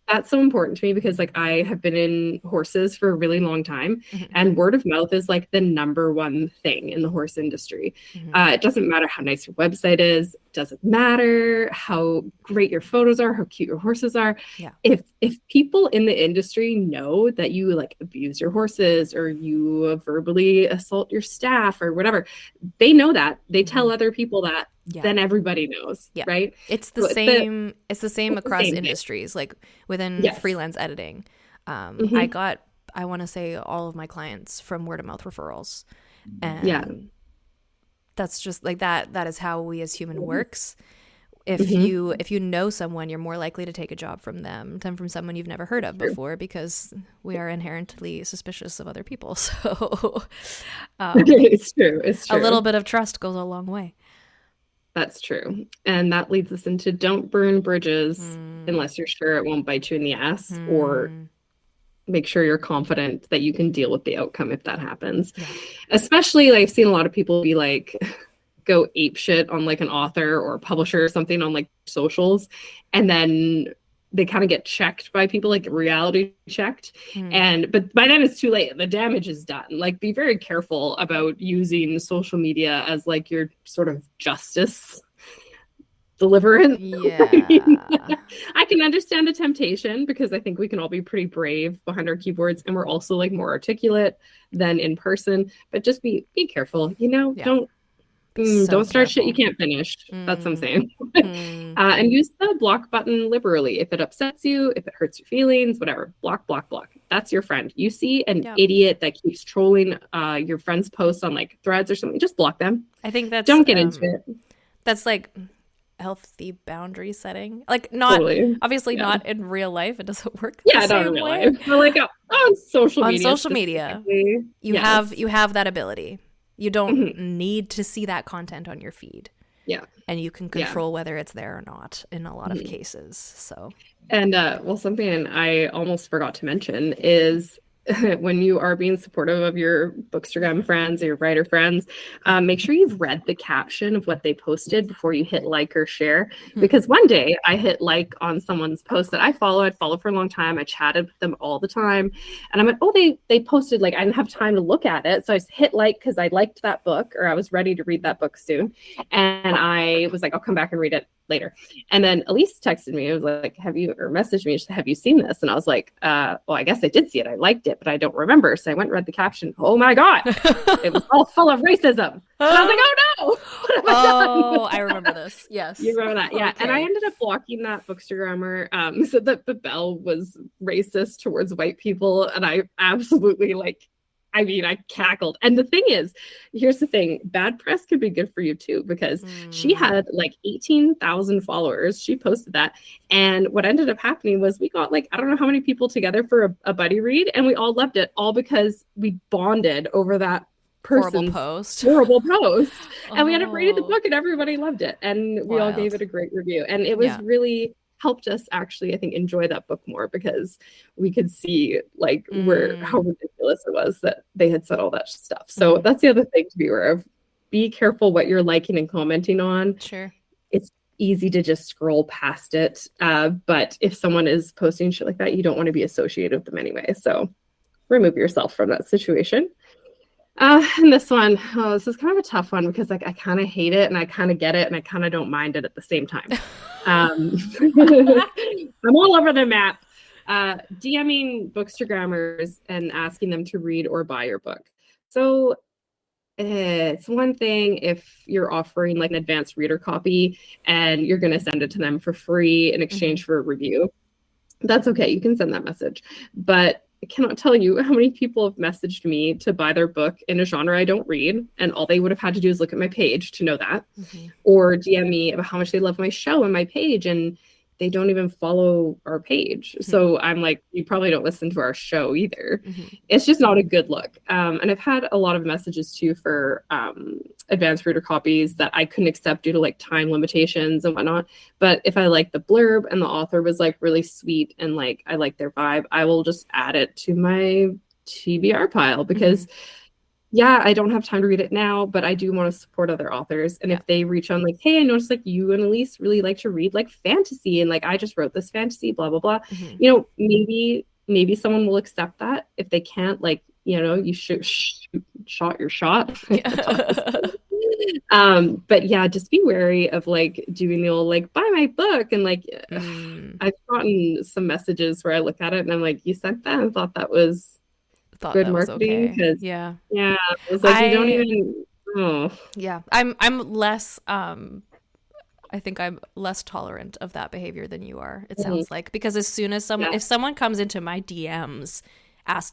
that's so important to me because like I have been in horses for a really long time and word of mouth is like the number one thing in the horse industry. It doesn't matter how nice your website is. It doesn't matter how great your photos are, how cute your horses are. If people in the industry know that you like abuse your horses or you verbally assault your staff or whatever, they know that. They tell other people that. Then everybody knows, right? It's the same. It's the same across industries, like within freelance editing. I want to say all of my clients from word of mouth referrals, and that's just like that. That is how we as human works. If you know someone, you're more likely to take a job from them than from someone you've never heard of before, because we are inherently suspicious of other people. So it's true. It's true. A little bit of trust goes a long way. That's true. And that leads us into don't burn bridges unless you're sure it won't bite you in the ass, or make sure you're confident that you can deal with the outcome if that happens. Especially like I've seen a lot of people be like go ape shit on like an author or a publisher or something on like socials, and then they kind of get checked by people, like reality checked. But by then it's too late. The damage is done. Like be very careful about using social media as like your sort of justice deliverance. I can understand the temptation because I think we can all be pretty brave behind our keyboards and we're also like more articulate than in person, but just be careful, you know, don't start shit you can't finish. That's what I'm saying. And use the block button liberally. If it upsets you, if it hurts your feelings, whatever, block. That's your friend. You see an idiot that keeps trolling your friend's posts on like Threads or something, just block them. I think that's don't get into it. That's like healthy boundary setting. Like not obviously not in real life. It doesn't work. Not in real life. But like on social media. On social media, you have that ability. You don't need to see that content on your feed. And you can control whether it's there or not in a lot of cases. So, and something I almost forgot to mention is when you are being supportive of your Bookstagram friends or your writer friends, make sure you've read the caption of what they posted before you hit like or share. Because one day I hit like on someone's post that I'd followed for a long time. I chatted with them all the time. And I'm like, oh, they posted, like, I didn't have time to look at it. So I hit like because I liked that book, or I was ready to read that book soon. And I was like, I'll come back and read it later. And then Elise texted me. It was like, messaged me, have you seen this? And I was like, well, I guess I did see it. I liked it, but I don't remember. So I went and read the caption. Oh my God. It was all full of racism. And I was like, oh no. What have I done? I remember this. Yes. You remember that? Yeah. Okay. And I ended up blocking that Bookstagrammer. Said that the bell was racist towards white people. And I absolutely I cackled. And the thing is, here's the thing, bad press could be good for you too, because she had like 18,000 followers. She posted that. And what ended up happening was we got like, I don't know how many people together for a buddy read, and we all loved it, all because we bonded over that person's horrible post. And we ended up reading the book and everybody loved it. And we all gave it a great review. And it was really helped us actually, I think, enjoy that book more, because we could see like how ridiculous it was that they had said all that stuff. So that's the other thing to be aware of. Be careful what you're liking and commenting on. Sure. It's easy to just scroll past it. But if someone is posting shit like that, you don't want to be associated with them anyway. So remove yourself from that situation. And this one, oh, this is kind of a tough one because like I kind of hate it and I kind of get it and I kind of don't mind it at the same time. I'm all over the map. DMing bookstagrammers and asking them to read or buy your book. So it's one thing if you're offering like an advanced reader copy and you're going to send it to them for free in exchange for a review. That's okay. You can send that message. But I cannot tell you how many people have messaged me to buy their book in a genre I don't read. And all they would have had to do is look at my page to know that. Or DM me about how much they love my show and my page. And they don't even follow our page. So I'm like, you probably don't listen to our show either. It's just not a good look. And I've had a lot of messages too for advanced reader copies that I couldn't accept due to like time limitations and whatnot. But if I like the blurb and the author was like really sweet and like I like their vibe, I will just add it to my TBR pile because yeah, I don't have time to read it now, but I do want to support other authors. And if they reach on like, hey, I noticed like you and Elise really like to read like fantasy and like I just wrote this fantasy, blah, blah, blah. You know, maybe someone will accept that. If they can't, like, you know, you shot your shot. But yeah, just be wary of like doing the old like buy my book and like I've gotten some messages where I look at it and I'm like, you sent that and thought that was good that marketing because yeah it was like you don't even I'm less I think I'm less tolerant of that behavior than you are, it sounds like, because as soon as if someone comes into my DMs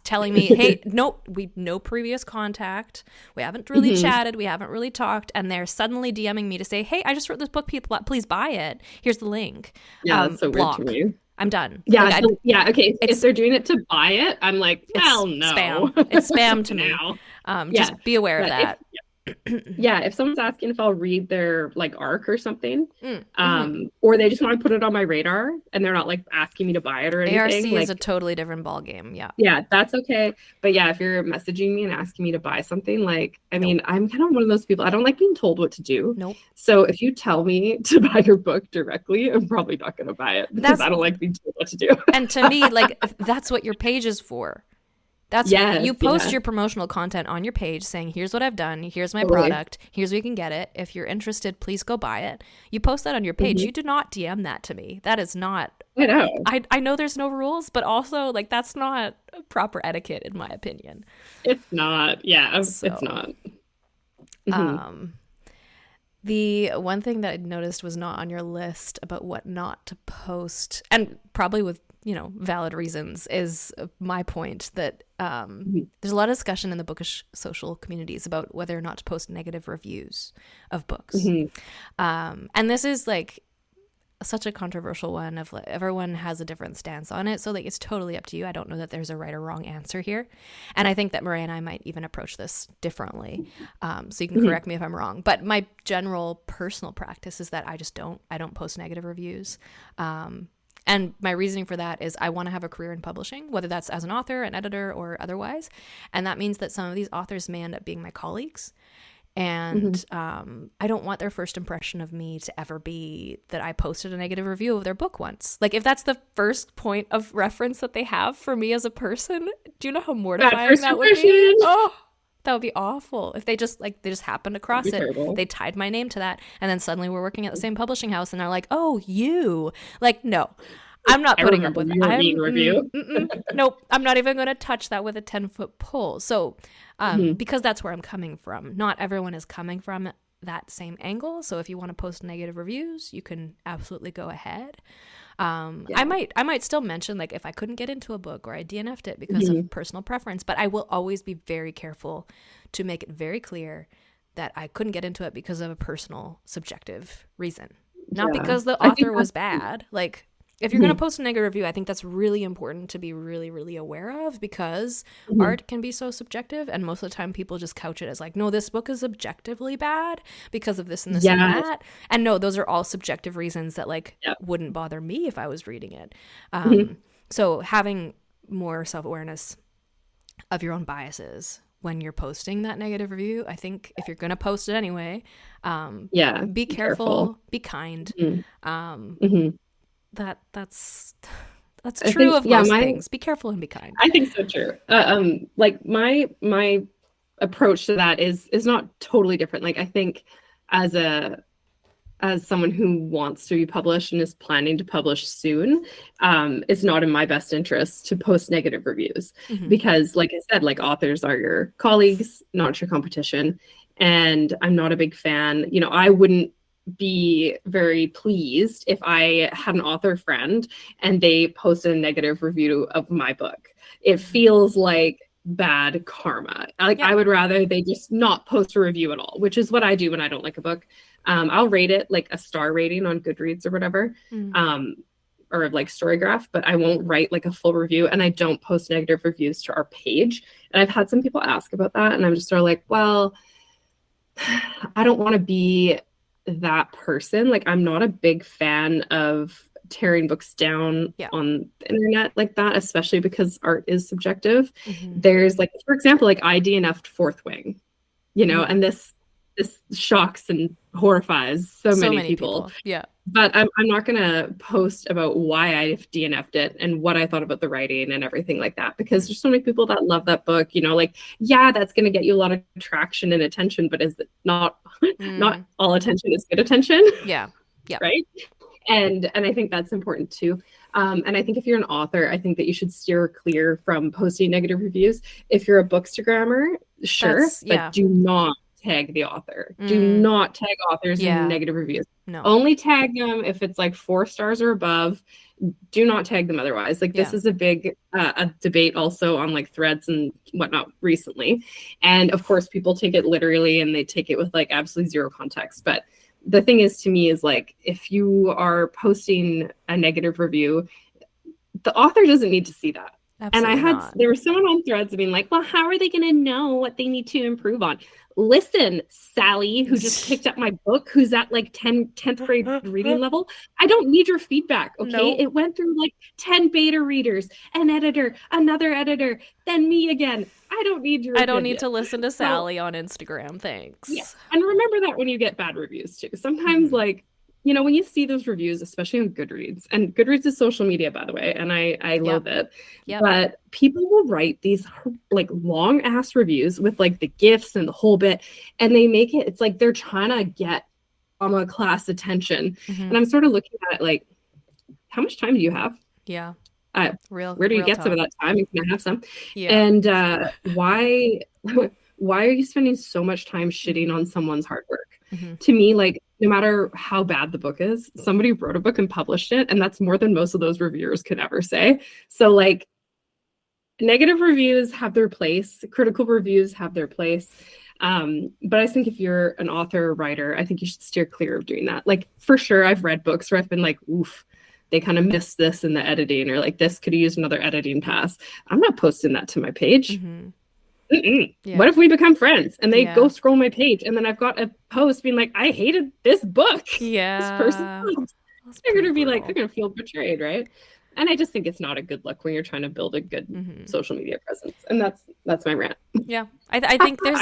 telling me, hey, no previous contact, we haven't really chatted, we haven't really talked, and they're suddenly DMing me to say, hey, I just wrote this book, please buy it, here's the link. That's so weird to me. I'm done. Yeah, like, okay. If they're doing it to buy it, I'm like, well, no. Spam. It's spam to me. Just be aware of that. If someone's asking if I'll read their like arc or something, or they just want to put it on my radar and they're not like asking me to buy it or anything. ARC like, is a totally different ballgame. Yeah, that's okay. But yeah, if you're messaging me and asking me to buy something, like, I mean, I'm kind of one of those people. I don't like being told what to do. So if you tell me to buy your book directly, I'm probably not going to buy it because I don't like being told what to do. And to me, like, that's what your page is for. That's you post your promotional content on your page saying, here's what I've done, here's my product, here's where you can get it. If you're interested, please go buy it. You post that on your page. You do not DM that to me. That is not I know there's no rules, but also like that's not proper etiquette in my opinion. It's not. Yeah, so, it's not. The one thing that I noticed was not on your list about what not to post, and probably with valid reasons, is my point that there's a lot of discussion in the bookish social communities about whether or not to post negative reviews of books. And this is like such a controversial one of like, everyone has a different stance on it. So like it's totally up to you. I don't know that there's a right or wrong answer here. And I think that Maria and I might even approach this differently. So you can correct me if I'm wrong. But my general personal practice is that I don't post negative reviews. And my reasoning for that is I want to have a career in publishing, whether that's as an author, an editor, or otherwise. And that means that some of these authors may end up being my colleagues. And I don't want their first impression of me to ever be that I posted a negative review of their book once. Like, if that's the first point of reference that they have for me as a person, do you know how mortifying that would be? Oh, that would be awful. If they just happened across it. Terrible. They tied my name to that. And then suddenly we're working at the same publishing house and they're like, oh, you. Like, no. I'm not putting up with it. Nope. I'm not even going to touch that with a 10-foot pole. So because that's where I'm coming from. Not everyone is coming from that same angle. So if you want to post negative reviews, you can absolutely go ahead. I might still mention, like, if I couldn't get into a book or I DNF'd it because of personal preference, but I will always be very careful to make it very clear that I couldn't get into it because of a personal subjective reason. Not because the author was bad. Like, if you're going to post a negative review, I think that's really important to be really, really aware of, because art can be so subjective. And most of the time people just couch it as like, no, this book is objectively bad because of this and this and that. And no, those are all subjective reasons that like wouldn't bother me if I was reading it. So having more self-awareness of your own biases when you're posting that negative review, I think if you're going to post it anyway, be careful, be kind. That's That's I true think, of yeah, most my things. Be careful and be kind. I think so too. Like my approach to that is not totally different. Like I think as a as someone who wants to be published and is planning to publish soon, it's not in my best interest to post negative reviews Hmm. because, like I said, like authors are your colleagues, not your competition. And I'm not a big fan. You know, I wouldn't be very pleased if I had an author friend and they posted a negative review of my book. It feels like bad karma. Like Yeah. I would rather they just not post a review at all, which is what I do when I don't like a book. I'll rate it like a star rating on Goodreads or whatever, Mm. or like Storygraph, but I won't write like a full review and I don't post negative reviews to our page. And I've had some people ask about that, and I'm just sort of like, well, I don't want to be that person. Like, I'm not a big fan of tearing books down Yeah. on the internet like that, especially because art is subjective. Hmm. There's like, for example, like I DNF'd Fourth Wing, you know, Mhm. and this shocks and horrifies so many people. Yeah. But I'm not gonna post about why I've DNF'd it and what I thought about the writing and everything like that, because there's so many people that love that book. You know, like, yeah, that's gonna get you a lot of traction and attention, but is it not not Mm. all attention is good attention, Yeah. Yeah. right? And I think that's important too. And I think if you're an author, I think that you should steer clear from posting negative reviews. If you're a bookstagrammer, sure, That's yeah. but do not tag the author. Do Mm. not tag authors in Yeah. negative reviews. No. Only tag them if it's like 4 stars or above. Do not tag them otherwise. Like this Yeah. is a big a debate also on like threads and whatnot recently. And of course, people take it literally and they take it with like absolutely zero context. But the thing is, to me, is like if you are posting a negative review, the author doesn't need to see that. Absolutely And not. there was someone on threads being like, well, how are they going to know what they need to improve on? Listen, Sally, who just picked up my book, who's at like 10th grade reading level. I don't need your feedback. Okay. Nope. It went through like 10 beta readers, an editor, another editor, then me again. I don't need your I don't need opinion. to listen to Sally on Instagram. Thanks. Yeah. And remember that when you get bad reviews too. Sometimes like, you know, when you see those reviews, especially on Goodreads, and Goodreads is social media, by the way, and I love it. Yep. But people will write these like long ass reviews with like the gifs and the whole bit, and they make it, it's like they're trying to get class attention. Mhm. And I'm sort of looking at it like, how much time do you have? Yeah. Where do you get some of that time? You can have some. Yeah. And why are you spending so much time shitting on someone's hard work? Mhm. To me, like, no matter how bad the book is, somebody wrote a book and published it, and that's more than most of those reviewers could ever say. So like, negative reviews have their place, critical reviews have their place. But I think if you're an author or writer, I think you should steer clear of doing that. Like, for sure, I've read books where I've been like, oof, they kind of missed this in the editing, or like this could have used another editing pass. I'm not posting that to my page. Mhm. Yeah. What if we become friends and they go scroll my page and then I've got a post being like, I hated this book. Yeah. This person, they're going to be like, they're going to feel betrayed, right? And I just think it's not a good look when you're trying to build a good social media presence. And that's my rant. Yeah. I think there's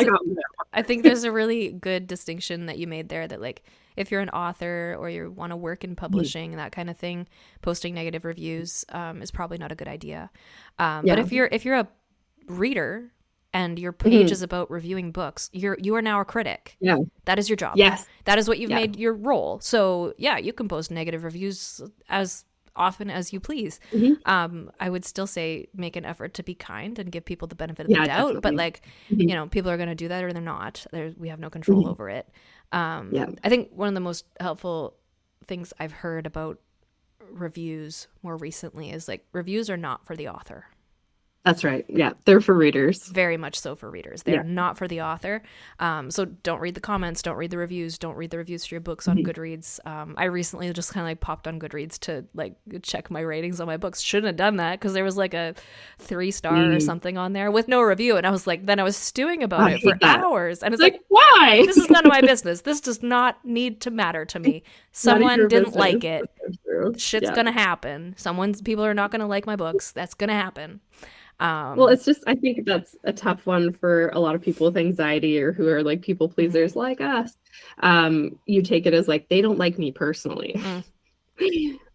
I think there's a really good distinction that you made there, that like if you're an author or you want to work in publishing and that kind of thing, posting negative reviews is probably not a good idea. But if you're a reader and your page is about reviewing books, you are now a critic. Yeah. That is your job. Yes. That is what you've made your role. So yeah, you can post negative reviews as often as you please. I would still say make an effort to be kind and give people the benefit of the doubt. Definitely. But like, you know, people are going to do that or they're not. We have no control over it. I think one of the most helpful things I've heard about reviews more recently is like, reviews are not for the author. That's right. Yeah. They're for readers. Very much so for readers. They're not for the author. So don't read the comments. Don't read the reviews. Don't read the reviews for your books on Goodreads. I recently just kind of like popped on Goodreads to like check my ratings on my books. Shouldn't have done that because there was like a 3-star or something on there with no review. And I was like, then I was stewing about it for hours. And it's like, why? This is none of my business. This does not need to matter to me. Someone didn't like it. Shit's going to happen. People are not going to like my books. That's going to happen. Well, it's just, I think that's a tough one for a lot of people with anxiety or who are like people pleasers like us. You take it as like, they don't like me personally.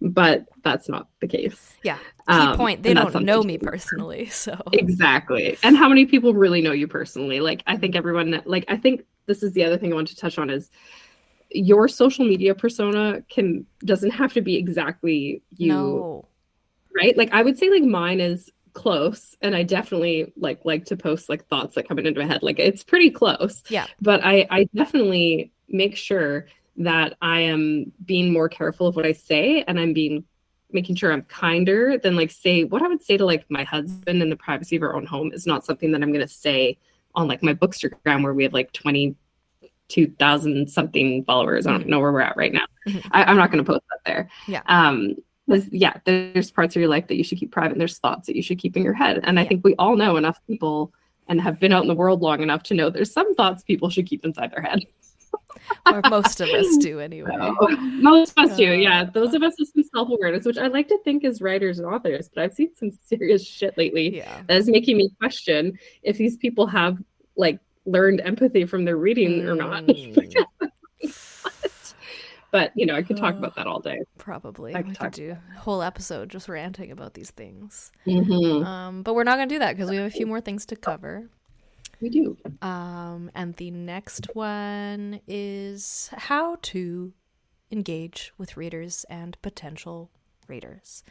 but that's not the case. Yeah. Key point, they and that's don't know something me personally, so. Exactly. And how many people really know you personally? Like, I think everyone, like, I think this is the other thing I want to touch on is your social media persona doesn't have to be exactly you, No. right? Like, I would say like mine is close, and I definitely like to post like thoughts that come into my head. Like, it's pretty close. Yeah. But I definitely make sure that I am being more careful of what I say, and making sure I'm kinder than like say what I would say to like my husband in the privacy of our own home is not something that I'm going to say on like my Bookstagram where we have like 22,000 something followers. I don't know where we're at right now. I'm not going to post that there. Yeah. Because there's parts of your life that you should keep private, and there's thoughts that you should keep in your head. And I Yeah. think we all know enough people and have been out in the world long enough to know there's some thoughts people should keep inside their head. Or most of us do anyway. Most of us do, yeah. Those of us with some self-awareness, which I like to think as writers and authors, but I've seen some serious shit lately that is making me question if these people have like learned empathy from their reading or not. But you know, I could talk about that all day. Probably. We could do a whole episode just ranting about these things. Mm-hmm. But we're not going to do that because we have a few more things to cover. We do. And the next one is how to engage with readers and potential readers.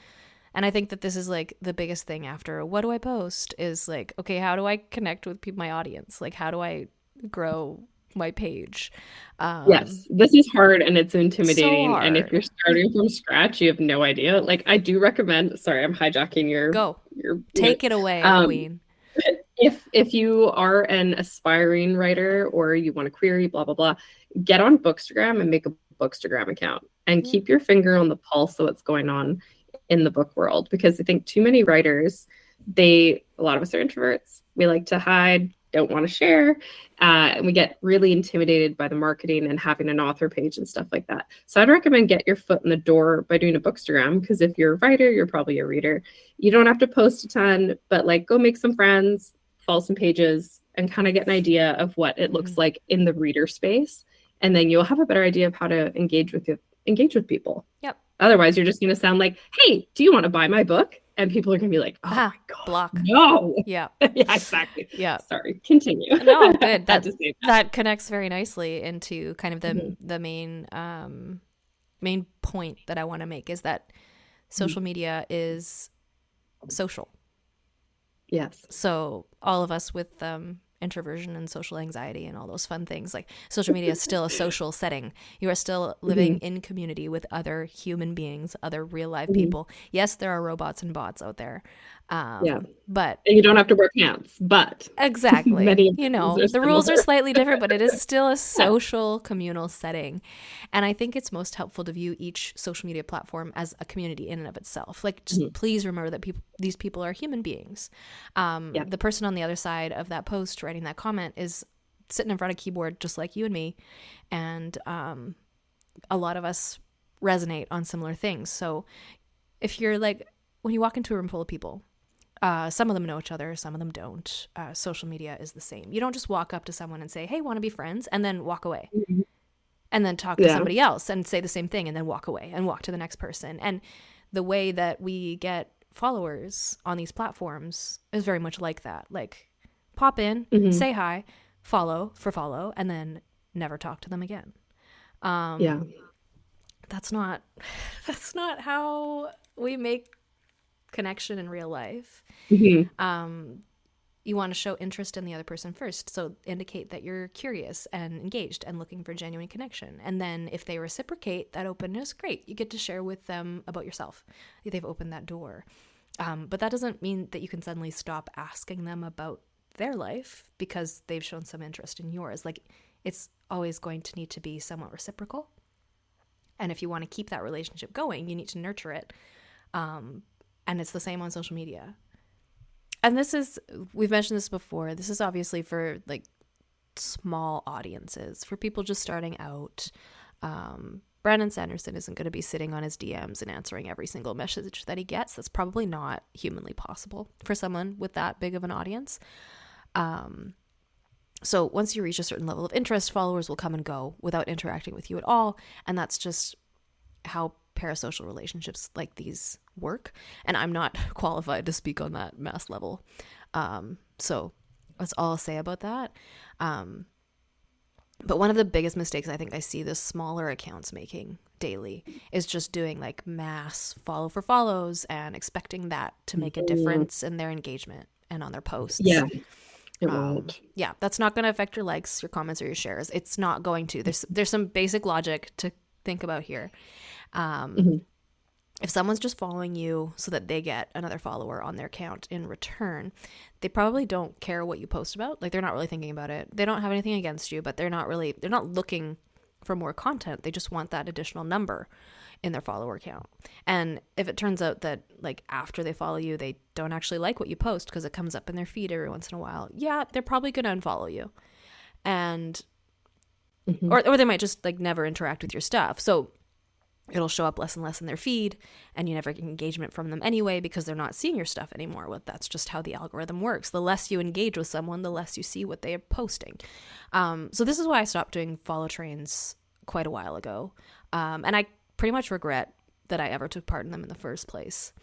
And I think that this is like the biggest thing after what do I post is like, okay, how do I connect with my audience? Like, how do I grow my page? Yes, this is hard and it's intimidating. So hard. And if you're starting from scratch, you have no idea. Like, I do recommend, sorry, I'm hijacking your take it away, Queen. If you are an aspiring writer or you want to query, blah, blah, blah, get on Bookstagram and make a Bookstagram account and keep your finger on the pulse of what's going on in the book world. Because I think too many writers, a lot of us are introverts. We like to hide, don't want to share. And we get really intimidated by the marketing and having an author page and stuff like that. So I'd recommend get your foot in the door by doing a Bookstagram, because if you're a writer, you're probably a reader. You don't have to post a ton, but like go make some friends, follow some pages, and kind of get an idea of what it looks like in the reader space. And then you'll have a better idea of how to engage with people. Yep. Otherwise, you're just going to sound like, hey, do you want to buy my book? And people are going to be like, oh my God, block. No. Yeah. Yeah, exactly. Yeah. Sorry. Continue. No, good. That connects very nicely into kind of the main point that I want to make is that social media is social. Yes. So all of us with introversion and social anxiety and all those fun things, like social media is still a social setting. You are still living in community with other human beings, other real life people. Yes, there are robots and bots out there. But and you don't have to wear pants, but exactly, the rules are slightly different, but it is still a social communal setting. And I think it's most helpful to view each social media platform as a community in and of itself. Like, just please remember that these people are human beings. The person on the other side of that post writing that comment is sitting in front of a keyboard just like you and me. And a lot of us resonate on similar things. So if you're like, when you walk into a room full of people, some of them know each other, some of them don't. Social media is the same. You don't just walk up to someone and say, hey, want to be friends? And then walk away. And then talk to somebody else and say the same thing and then walk away and walk to the next person. And the way that we get followers on these platforms is very much like that. Like, pop in, say hi, follow, and then never talk to them again. That's not how we make connection in real life. You want to show interest in the other person first, so indicate that you're curious and engaged and looking for genuine connection. And then if they reciprocate that openness, great, you get to share with them about yourself. They've opened that door. But that doesn't mean that you can suddenly stop asking them about their life because they've shown some interest in yours. Like, it's always going to need to be somewhat reciprocal. And if you want to keep that relationship going, you need to nurture it. And it's the same on social media. And we've mentioned this before, this is obviously for like small audiences, for people just starting out. Brandon Sanderson isn't going to be sitting on his DMs and answering every single message that he gets. That's probably not humanly possible for someone with that big of an audience. So once you reach a certain level of interest, followers will come and go without interacting with you at all. And that's just how parasocial relationships like these work. And I'm not qualified to speak on that mass level. So that's all I'll say about that. But one of the biggest mistakes I think I see the smaller accounts making daily is just doing like mass follow for follows and expecting that to make a difference in their engagement and on their posts. Yeah. It won't. Yeah, that's not going to affect your likes, your comments, or your shares. It's not going to. There's some basic logic to think about here. If someone's just following you so that they get another follower on their account in return, they probably don't care what you post about. Like, they're not really thinking about it. They don't have anything against you, but they're not looking for more content. They just want that additional number in their follower count. And if it turns out that like after they follow you, they don't actually like what you post because it comes up in their feed every once in a while, yeah, they're probably going to unfollow you. And or they might just like never interact with your stuff. So it'll show up less and less in their feed, and you never get engagement from them anyway because they're not seeing your stuff anymore. Well, that's just how the algorithm works. The less you engage with someone, the less you see what they are posting. So this is why I stopped doing follow trains quite a while ago. And I pretty much regret that I ever took part in them in the first place.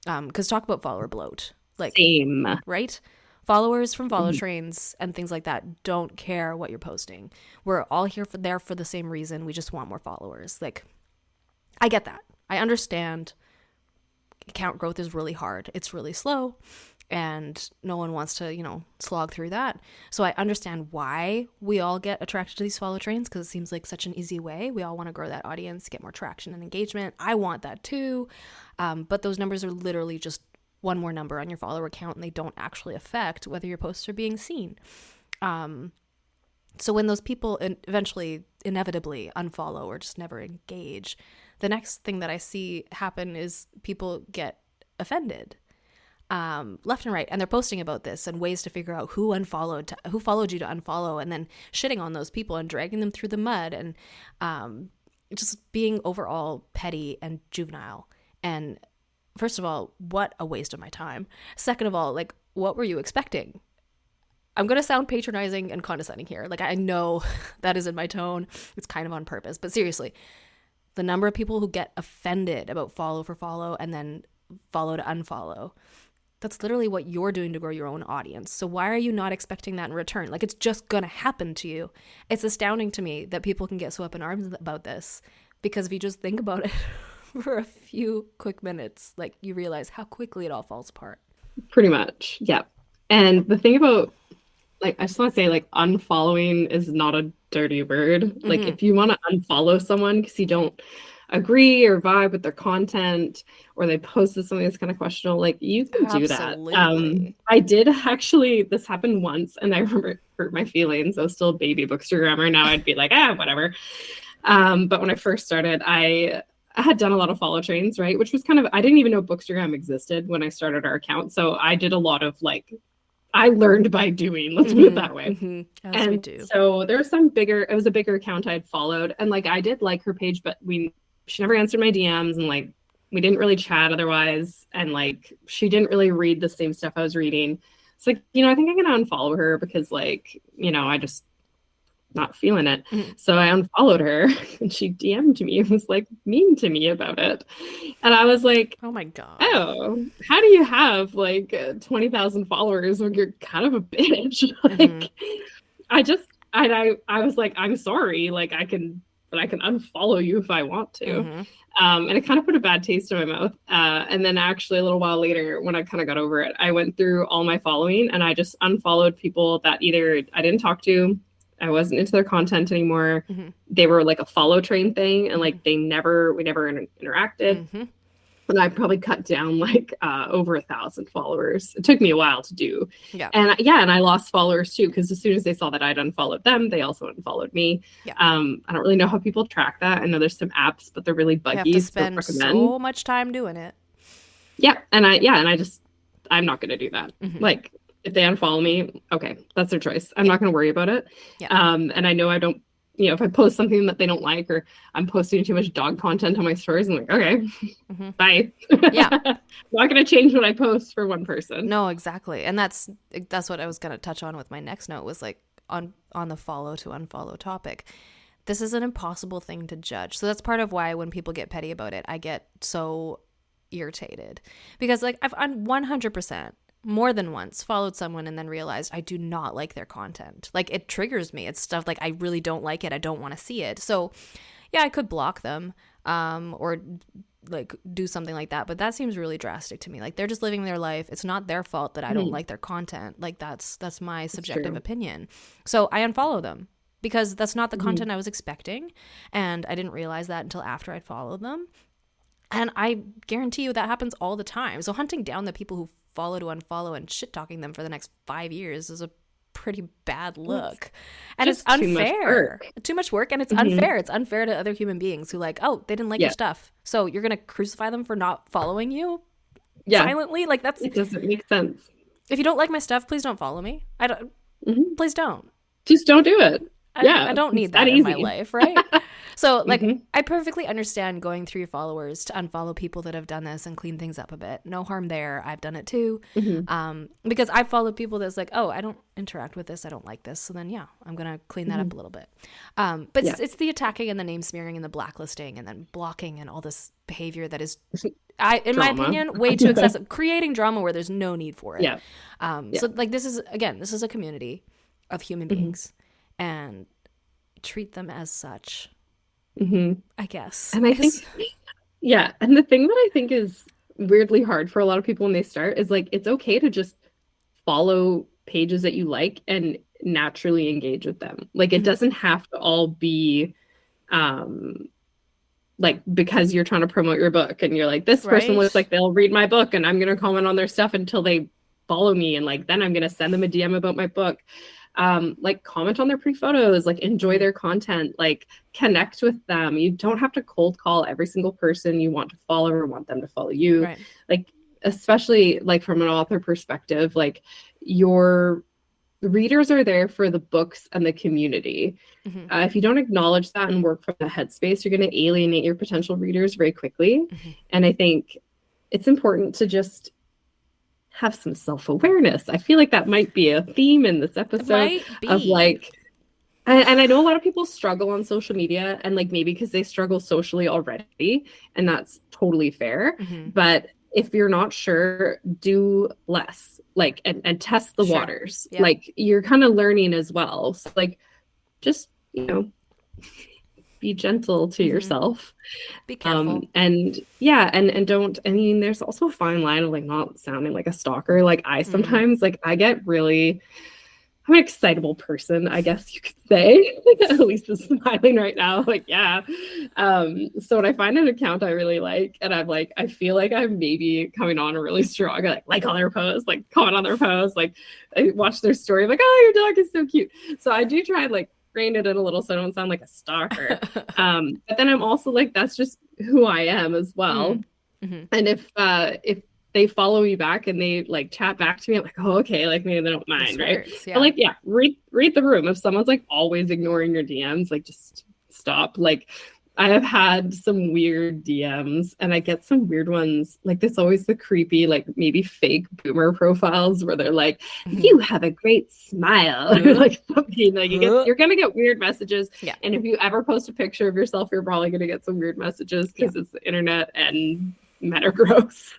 Because talk about follower bloat. Like, Same. Right? Followers from follow trains and things like that don't care what you're posting. We're all there for the same reason. We just want more followers. Like, I get that. I understand account growth is really hard. It's really slow, and no one wants to, slog through that. So I understand why we all get attracted to these follow trains, because it seems like such an easy way. We all want to grow that audience, get more traction and engagement. I want that too. But those numbers are literally just one more number on your follower account, and they don't actually affect whether your posts are being seen. So when those people eventually, inevitably unfollow or just never engage, the next thing that I see happen is people get offended, left and right, and they're posting about this and ways to figure out who followed you to unfollow, and then shitting on those people and dragging them through the mud, and just being overall petty and juvenile. And first of all, what a waste of my time. Second of all, like, what were you expecting? I'm going to sound patronizing and condescending here. Like, I know that is in my tone. It's kind of on purpose. But seriously, the number of people who get offended about follow for follow and then follow to unfollow, that's literally what you're doing to grow your own audience. So why are you not expecting that in return? Like, it's just going to happen to you. It's astounding to me that people can get so up in arms about this, because if you just think about it for a few quick minutes, like, you realize how quickly it all falls apart. Pretty much. Yeah. And the thing about, like, I just want to say, like, unfollowing is not a dirty word. Like, if you want to unfollow someone because you don't agree or vibe with their content, or they posted something that's kind of questionable, like, you can do that. I did actually, this happened once, and I remember it hurt my feelings. I was still a baby bookstagrammer. Now I'd be like, whatever. But when I first started, I had done a lot of follow trains, right? Which was kind of, I didn't even know Bookstagram existed when I started our account. So I did a lot of, like, I learned by doing, let's put it that way. As we do. So there was it was a bigger account I had followed. And like, I did like her page, but she never answered my DMs, and like, we didn't really chat otherwise. And like, she didn't really read the same stuff I was reading. It's like, I think I'm going to unfollow her because, like, I just not feeling it. So I unfollowed her, and she DM'd me and was like mean to me about it. And I was like, oh my God. Oh, how do you have like 20,000 followers when you're kind of a bitch? Like, I was like, I'm sorry. Like, I can unfollow you if I want to. And it kind of put a bad taste in my mouth. And then actually a little while later, when I kind of got over it, I went through all my following, and I just unfollowed people that either I didn't talk to, I wasn't into their content anymore. They were like a follow train thing, and like, we never interacted. And I probably cut down like over 1,000 followers. It took me a while to do. And I lost followers too, because as soon as they saw that I'd unfollowed them, they also unfollowed me. I don't really know how people track that. I know there's some apps, but they're really buggy. You have to spend so much time doing it. I'm not going to do that. Like, if they unfollow me, okay, that's their choice. I'm not going to worry about it. And I know I don't, if I post something that they don't like, or I'm posting too much dog content on my stories, I'm like, okay, bye. I'm not going to change what I post for one person. No, exactly. And that's what I was going to touch on with my next note, was like on the follow to unfollow topic. this is an impossible thing to judge. So that's part of why when people get petty about it, I get so irritated, because like I've 100% more than once followed someone and then realized I do not like their content. Like it triggers me. It's stuff like I really don't like it. I don't want to see it. So yeah, I could block them or like do something like that, but that seems really drastic to me. Like they're just living their life. It's not their fault that I don't like their content. Like that's my subjective opinion. So I unfollow them because that's not the content I was expecting, and I didn't realize that until after I'd followed them. And I guarantee you that happens all the time. So hunting down the people who follow to unfollow and shit talking them for the next 5 years is a pretty bad look. And it's unfair. Too much work, and it's unfair. It's unfair to other human beings who like, oh, they didn't like your stuff, so you're gonna crucify them for not following you silently. Like it doesn't make sense. If you don't like my stuff, please don't follow me. I don't. Please don't. Just don't do it. I don't need that in my life, right? So like I perfectly understand going through your followers to unfollow people that have done this and clean things up a bit. No harm there. I've done it too. Because I've followed people that's like, oh, I don't interact with this. I don't like this. So then, yeah, I'm going to clean that up a little bit. But it's the attacking and the name smearing and the blacklisting and then blocking and all this behavior that is, in my opinion, way too excessive. Creating drama where there's no need for it. So like this is a community of human beings, and treat them as such. I guess. And I think and the thing that I think is weirdly hard for a lot of people when they start is like it's okay to just follow pages that you like and naturally engage with them. Like it doesn't have to all be like because you're trying to promote your book and you're like, this person looks like they'll read my book and I'm gonna comment on their stuff until they follow me, and like then I'm gonna send them a DM about my book. Like comment on their pretty photos, like enjoy their content, like connect with them. You don't have to cold call every single person you want to follow or want them to follow you. Like especially like from an author perspective, like your readers are there for the books and the community. If you don't acknowledge that and work from that headspace, you're going to alienate your potential readers very quickly. And I think it's important to just have some self-awareness. I feel like that might be a theme in this episode of like, and I know a lot of people struggle on social media, and like maybe because they struggle socially already, and that's totally fair. But if you're not sure, do less, like, and test the waters. Like you're kind of learning as well. So like, just, you know, be gentle to yourself. Be careful. And don't, I mean, there's also a fine line of like not sounding like a stalker. Like I sometimes like I get really, I'm an excitable person, I guess you could say. At least is smiling right now. Like, yeah. So when I find an account I really like, and I'm like, I feel like I'm maybe coming on a really strong, like all their posts, like comment on their posts, like I watch their story, I'm like, oh, your dog is so cute. So I do try and like rein it in a little so I don't sound like a stalker. But then I'm also like, that's just who I am as well. And if they follow me back and they like chat back to me, I'm like, oh, okay, like maybe they don't mind, right? But like, read the room. If someone's like always ignoring your DMs, like just stop. Like I have had some weird DMs, and I get some weird ones. Like there's always the creepy, like maybe fake boomer profiles where they're like, you have a great smile. Like something like you're gonna get weird messages. And if you ever post a picture of yourself, you're probably gonna get some weird messages because it's the internet and men are gross.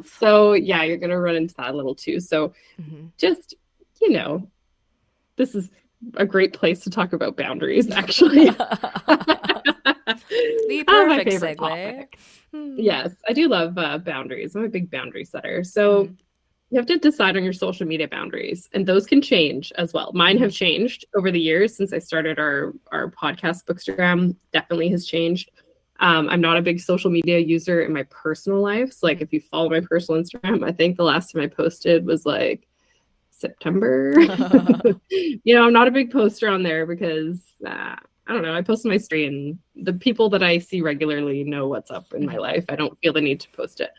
So yeah, you're gonna run into that a little too. So just, you know, this is a great place to talk about boundaries, actually. The perfect segue. Yes, I do love boundaries. I'm a big boundary setter. So you have to decide on your social media boundaries, and those can change as well. Mine have changed over the years since I started our podcast, Bookstagram. Definitely has changed. I'm not a big social media user in my personal life. So like if you follow my personal Instagram, I think the last time I posted was like September. You know, I'm not a big poster on there because I don't know, I post my story and the people that I see regularly know what's up in my life. I don't feel the need to post it.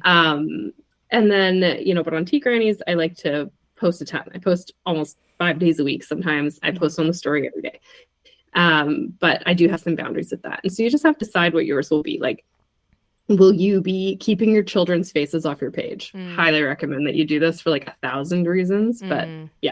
And then, you know, but on Tea Grannies, I like to post a ton. I post almost 5 days a week. Sometimes I post on the story every day. But I do have some boundaries with that. And so you just have to decide what yours will be. Like, will you be keeping your children's faces off your page? Highly recommend that you do this for like 1,000 reasons. But yeah.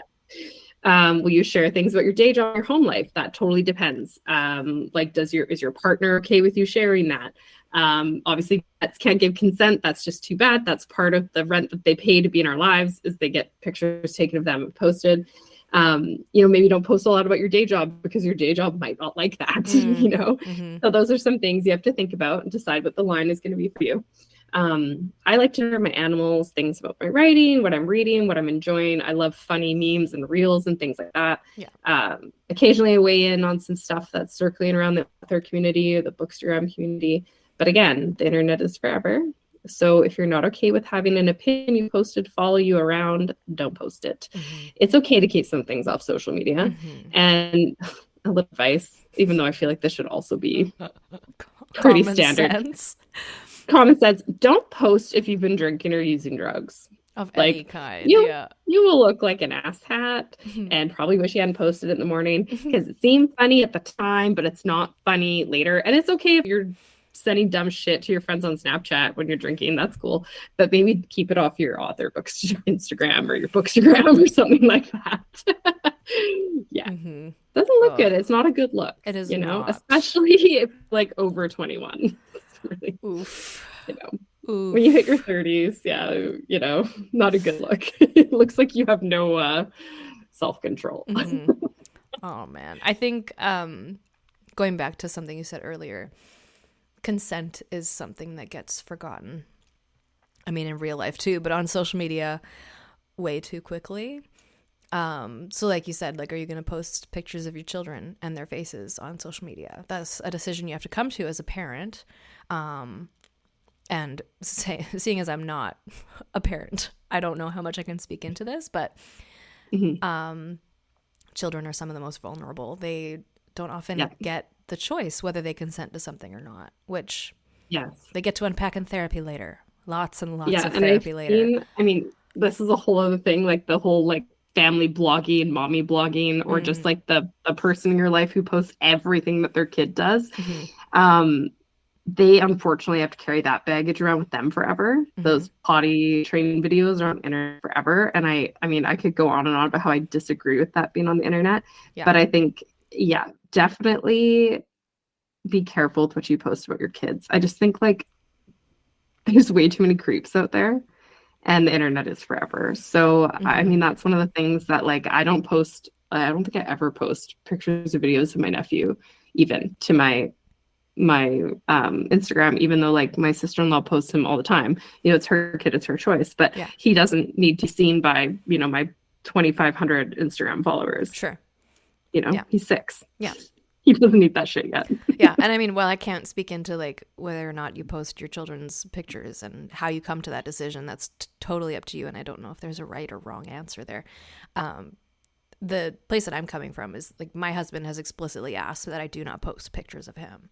Will you share things about your day job, your home life? That totally depends. Like, is your partner okay with you sharing that? Obviously, pets can't give consent. That's just too bad. That's part of the rent that they pay to be in our lives, is they get pictures taken of them and posted. Maybe don't post a lot about your day job because your day job might not like that, Mm-hmm. So those are some things you have to think about and decide what the line is going to be for you. I like to share my animals, things about my writing, what I'm reading, what I'm enjoying. I love funny memes and reels and things like that. Yeah. Occasionally I weigh in on some stuff that's circling around the author community or the Bookstagram community. But again, the internet is forever. So if you're not okay with having an opinion you posted follow you around, don't post it. Mm-hmm. It's okay to keep some things off social media. Mm-hmm. And a little advice, even though I feel like this should also be pretty Common standard. sense. Common sense, don't post if you've been drinking or using drugs. Of Like, any kind, you yeah. you will look like an asshat and probably wish you hadn't posted it in the morning because it seemed funny at the time, but it's not funny later. And it's okay if you're sending dumb shit to your friends on Snapchat when you're drinking, that's cool. But maybe keep it off your author books Instagram or your Bookstagram or something like that. Yeah. Mm-hmm. Doesn't look good. It's not a good look. It is not. not. Especially if like over 21. Really, Oof. Oof. When you hit your 30s, not a good look. It looks like you have no self-control. Mm-hmm. Oh man, I think going back to something you said earlier, consent is something that gets forgotten. I mean, in real life too, but on social media way too quickly. So like you said, like, are you going to post pictures of your children and their faces on social media? That's a decision you have to come to as a parent. And seeing as I'm not a parent, I don't know how much I can speak into this, but children are some of the most vulnerable. They don't often get the choice whether they consent to something or not, which they get to unpack in therapy later. Lots and lots of therapy later. I mean, this is a whole other thing, like the whole like family blogging, mommy blogging, or just like the person in your life who posts everything that their kid does. They unfortunately have to carry that baggage around with them forever. Those potty training videos are on the internet forever. And I mean, I could go on and on about how I disagree with that being on the internet. But I think, definitely be careful with what you post about your kids. I just think like there's way too many creeps out there and the internet is forever. So, I mean, that's one of the things that like, I don't think I ever post pictures or videos of my nephew, even to my Instagram, even though like my sister-in-law posts him all the time. It's her kid, it's her choice, but he doesn't need to be seen by my 2,500 Instagram followers. Sure. He's 6. Yeah. He doesn't need that shit yet. Yeah. And I mean, well, I can't speak into like whether or not you post your children's pictures and how you come to that decision. That's totally up to you. And I don't know if there's a right or wrong answer there. The place that I'm coming from is like my husband has explicitly asked that I do not post pictures of him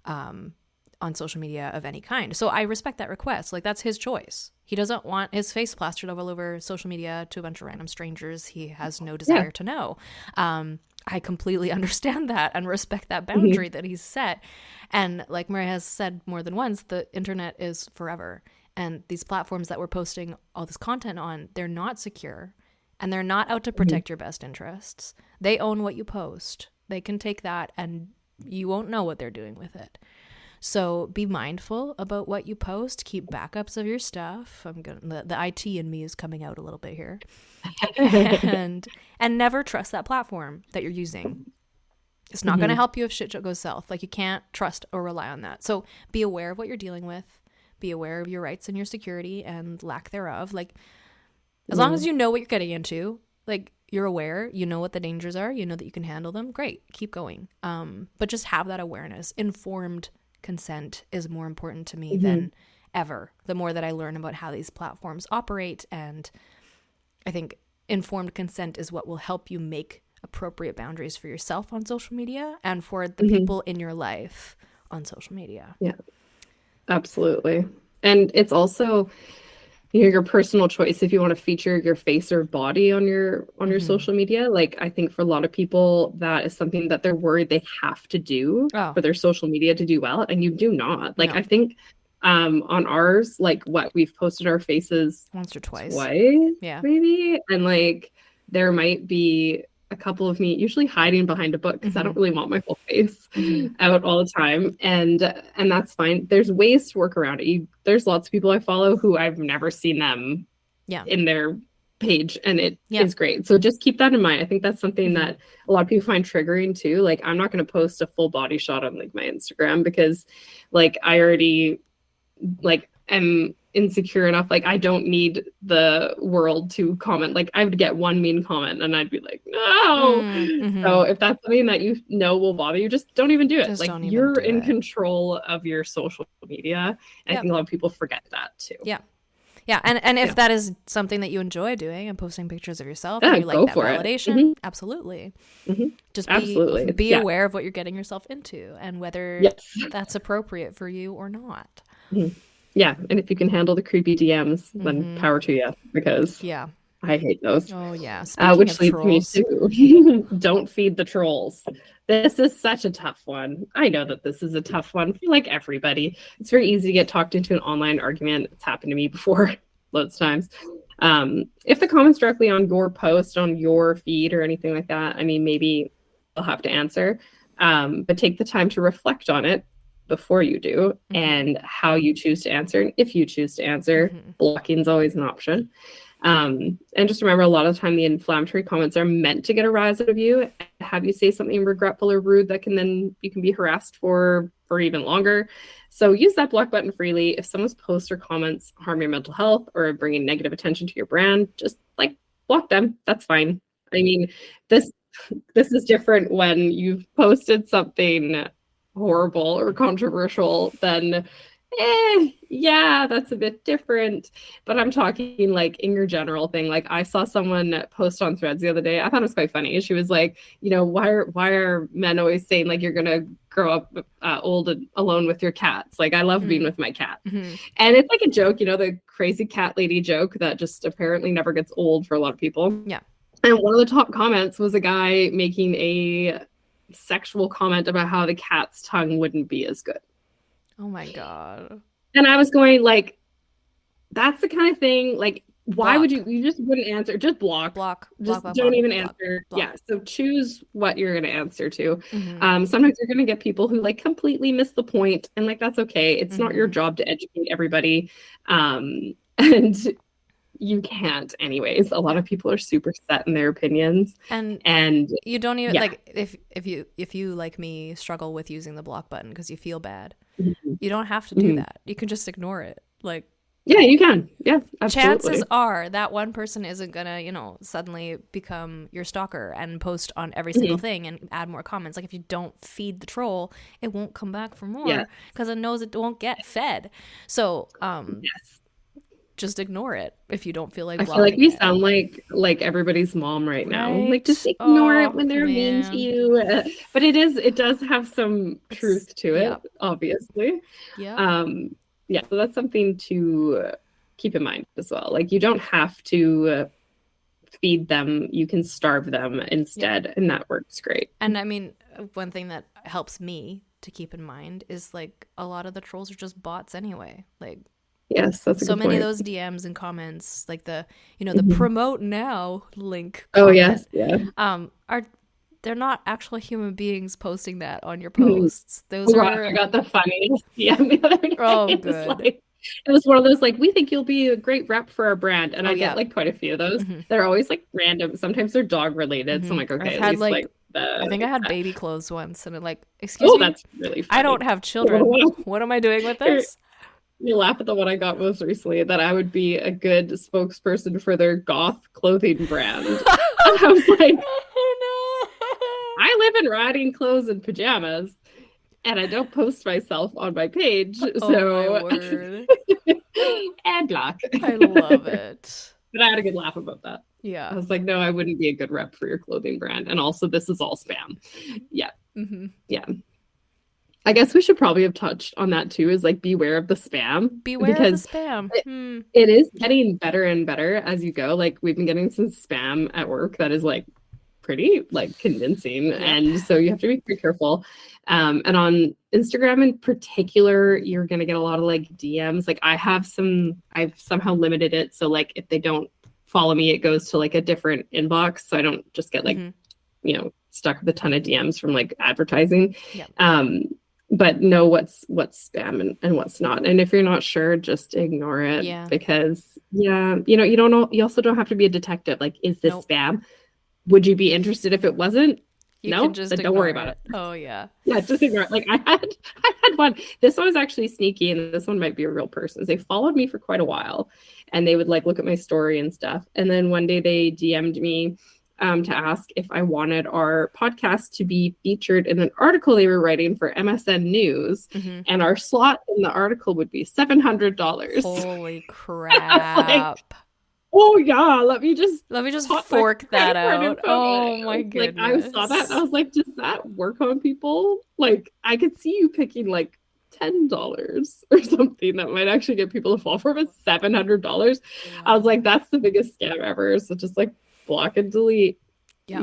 on social media of any kind. So I respect that request. Like, that's his choice. He doesn't want his face plastered all over social media to a bunch of random strangers he has no desire to know. I completely understand that and respect that boundary that he's set. And like Maria has said more than once, the internet is forever. And these platforms that we're posting all this content on, they're not secure and they're not out to protect your best interests. They own what you post. They can take that and you won't know what they're doing with it. So be mindful about what you post. Keep backups of your stuff. The IT in me is coming out a little bit here. and never trust that platform that you're using. It's not going to help you if shit goes south. Like, you can't trust or rely on that. So be aware of what you're dealing with. Be aware of your rights and your security and lack thereof. Like, as long as you know what you're getting into, like, you're aware, you know what the dangers are, you know that you can handle them, great, keep going. But just have that awareness. Informed consent is more important to me than ever. The more that I learn about how these platforms operate, and I think informed consent is what will help you make appropriate boundaries for yourself on social media and for the people in your life on social media. Yeah, absolutely. And it's also your personal choice if you want to feature your face or body on your social media. Like, I think for a lot of people that is something that they're worried they have to do for their social media to do well, and you do not. Like, I think on ours, like, what we've posted our faces once or twice, maybe, and like there might be a couple of me usually hiding behind a book because I don't really want my whole face Mhm. out all the time. And that's fine. There's ways to work around it. There's lots of people I follow who I've never seen them Yeah. in their page, and it Yeah. is great. So just keep that in mind. I think that's something Mhm. that a lot of people find triggering too. Like, I'm not going to post a full body shot on like my Instagram because like I already like am insecure enough. Like, I don't need the world to comment. Like, I would get one mean comment and I'd be like, no. Mhm. So if that's something that you know will bother you, just don't even do it. Just Like, don't even you're do in it. control of your social media. And I Yep. think a lot of people forget that too. Yeah. Yeah, and if Yeah. that is something that you enjoy doing and posting pictures of yourself Yeah, and you like go that for it. validation, absolutely. Mhm. Just Absolutely. be Yeah. aware of what you're getting yourself into and whether Yes. that's appropriate for you or not. Mhm. Yeah, and if you can handle the creepy DMs, then Mhm. power to you, because Yeah. I hate those. Oh yeah. Speaking Which of leads me trolls, to don't feed the trolls. This is such a tough one. I know that this is a tough one for like everybody. It's very easy to get talked into an online argument. It's happened to me before loads of times. If the comments directly on your post, on your feed or anything like that, I mean, maybe I'll have to answer. But take the time to reflect on it before you do, Mhm. and how you choose to answer. And if you choose to answer, Mhm. blocking is always an option. And just remember, a lot of the time the inflammatory comments are meant to get a rise out of you and have you say something regretful or rude that you can be harassed for even longer. So use that block button freely. If someone's posts or comments harm your mental health or are bringing negative attention to your brand, just like block them. That's fine. I mean, this is different when you've posted something horrible or controversial, then yeah, that's a bit different. But I'm talking like in your general thing. Like, I saw someone post on Threads the other day. I thought it was quite funny. She was like, why are men always saying like you're gonna grow up old and alone with your cats? Like, I love being with my cat. Mhm. And it's like a joke, the crazy cat lady joke that just apparently never gets old for a lot of people. Yeah. And one of the top comments was a guy making a sexual comment about how the cat's tongue wouldn't be as good. Oh my god. And I was going like, that's the kind of thing, like, why would Block. you just wouldn't answer? Just block. Just don't even answer. block. Yeah. So choose what you're going to answer to. Mhm. Sometimes you're going to get people who like completely miss the point, and like, that's okay. It's not your Mhm. job to educate everybody. And you can't anyways. A lot of people are super set in their opinions. And you don't even yeah. like if you like me struggle with using the block button because you feel bad. Mhm. You don't have to do Mhm. that. You can just ignore it. Like, Yeah, you can. Yeah, absolutely. chances are that one person isn't gonna, suddenly become your stalker and post on every single thing and add more comments. Like, if you don't feed the troll, it won't come back for more because it knows it won't get fed. So, Yes. just ignore it if you don't feel like I blocking feel like we it. sound like everybody's mom right now. Right? Like, just ignore it Oh, when they're mean to man. you. But it does have some truth to it, Yep. obviously. Yeah. Yeah, so that's something to keep in mind as well. Like, you don't have to feed them. You can starve them instead, and that works great. And I mean, one thing that helps me to keep in mind is like a lot of the trolls are just bots anyway. Like, Yes, that's a so good many point. of those DMs and comments, like the Mhm. promote now link Oh, comment, yes, yeah. they're not actual human beings posting that on your Mhm. posts. Those Oh, God, are I got the funniest DM the other day. Oh, It was good. like, it was one of those like, we think you'll be a great rep for our brand, and Oh, I yeah. get like quite a few of those. Mhm. They're always like random. Sometimes they're dog related, so I'm like, I've okay, at had least like the. I think I had baby clothes once, and it like, excuse Oh, me, that's really funny. I don't have children. What am I doing with this? You laugh at the one I got most recently, that I would be a good spokesperson for their goth clothing brand. And I was like, Oh I live in riding clothes and pajamas, and I don't post myself on my page. no! So Oh my word! and block. I love it. But I had a good laugh about that. I Yeah. was like, no, I wouldn't be a good rep for your clothing brand. And also, this is all spam. Yeah. Mm-hmm. Yeah. I guess we should probably have touched on that too, is like, beware of the spam. Beware of because the spam. it is getting better and better as you go. Like, we've been getting some spam at work that is like pretty like convincing. Yep. And so you have to be pretty careful. And on Instagram in particular, you're gonna get a lot of like DMs. Like, I've somehow limited it. So like, if they don't follow me, it goes to like a different inbox. So I don't just get like Mhm. stuck with a ton of DMs from like advertising. Yep. But know what's spam and what's not. And if you're not sure, just ignore it. Yeah. Because you don't know. You also don't have to be a detective. Like, is this Nope. spam? Would you be interested if it wasn't? You No, can just then don't worry ignore about it. Oh yeah. Yeah, just ignore it. Like I had one. This one was actually sneaky, and this one might be a real person. They followed me for quite a while, and they would like look at my story and stuff. And then one day they DM'd me to ask if I wanted our podcast to be featured in an article they were writing for MSN News, Mm-hmm. and our slot in the article would be $700. Holy crap. Oh yeah, let me just pop my fork that credit card out. info Oh in. my Like I saw that and I goodness. was like, does that work on people? Like I could see you picking like $10 or something that might actually get people to fall for it. $700. I was like, that's the biggest scam ever. So just like block and delete. Yeah.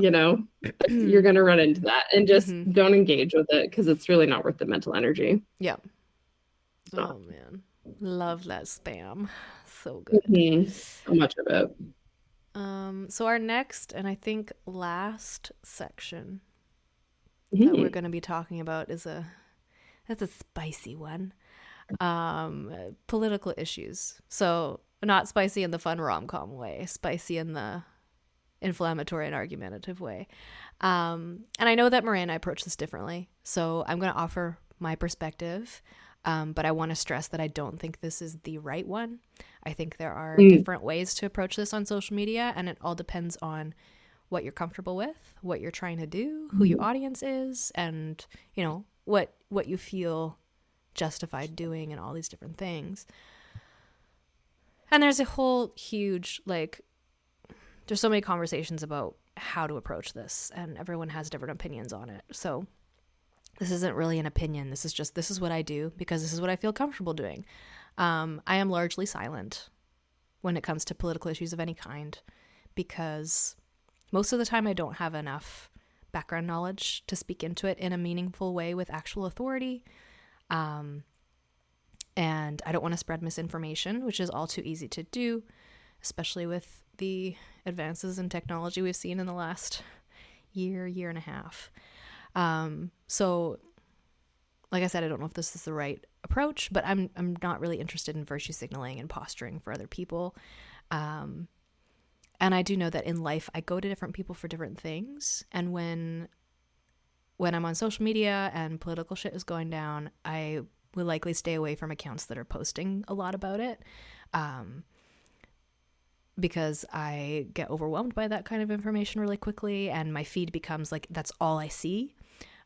You're gonna run into that, and just Mhm. don't engage with it because it's really not worth the mental energy. Yeah. It's not. Oh man. Love that spam. So good. So much of it. So our next and I think last section that we're going to be talking about that's a spicy one. Political issues. So not spicy in the fun rom-com way, spicy in the inflammatory and argumentative way. And I know that Maria and I approach this differently, so I'm going to offer my perspective. But I want to stress that I don't think this is the right one. I think there are different ways to approach this on social media, and it all depends on what you're comfortable with, what you're trying to do, who your audience is, and what you feel justified doing, and all these different things. And there's a whole huge there's so many conversations about how to approach this, and everyone has different opinions on it. So this isn't really an opinion. This is what I do because this is what I feel comfortable doing. I am largely silent when it comes to political issues of any kind because most of the time I don't have enough background knowledge to speak into it in a meaningful way with actual authority. And I don't want to spread misinformation, which is all too easy to do, especially with the advances in technology we've seen in the last year and a half. So like I said, I don't know if this is the right approach, but I'm not really interested in virtue signaling and posturing for other people. And I do know that in life, I go to different people for different things. And when I'm on social media and political shit is going down, I will likely stay away from accounts that are posting a lot about it. Because I get overwhelmed by that kind of information really quickly, and my feed becomes like, that's all I see.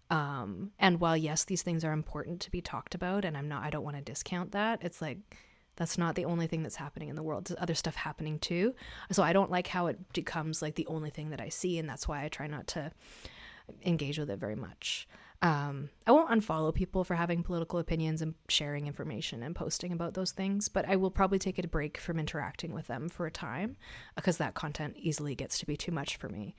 And while yes, these things are important to be talked about, and I don't want to discount that, it's like, that's not the only thing that's happening in the world. There's other stuff happening too. So I don't like how it becomes like the only thing that I see, and that's why I try not to engage with it very much. I won't unfollow people for having political opinions and sharing information and posting about those things, but I will probably take a break from interacting with them for a time because that content easily gets to be too much for me.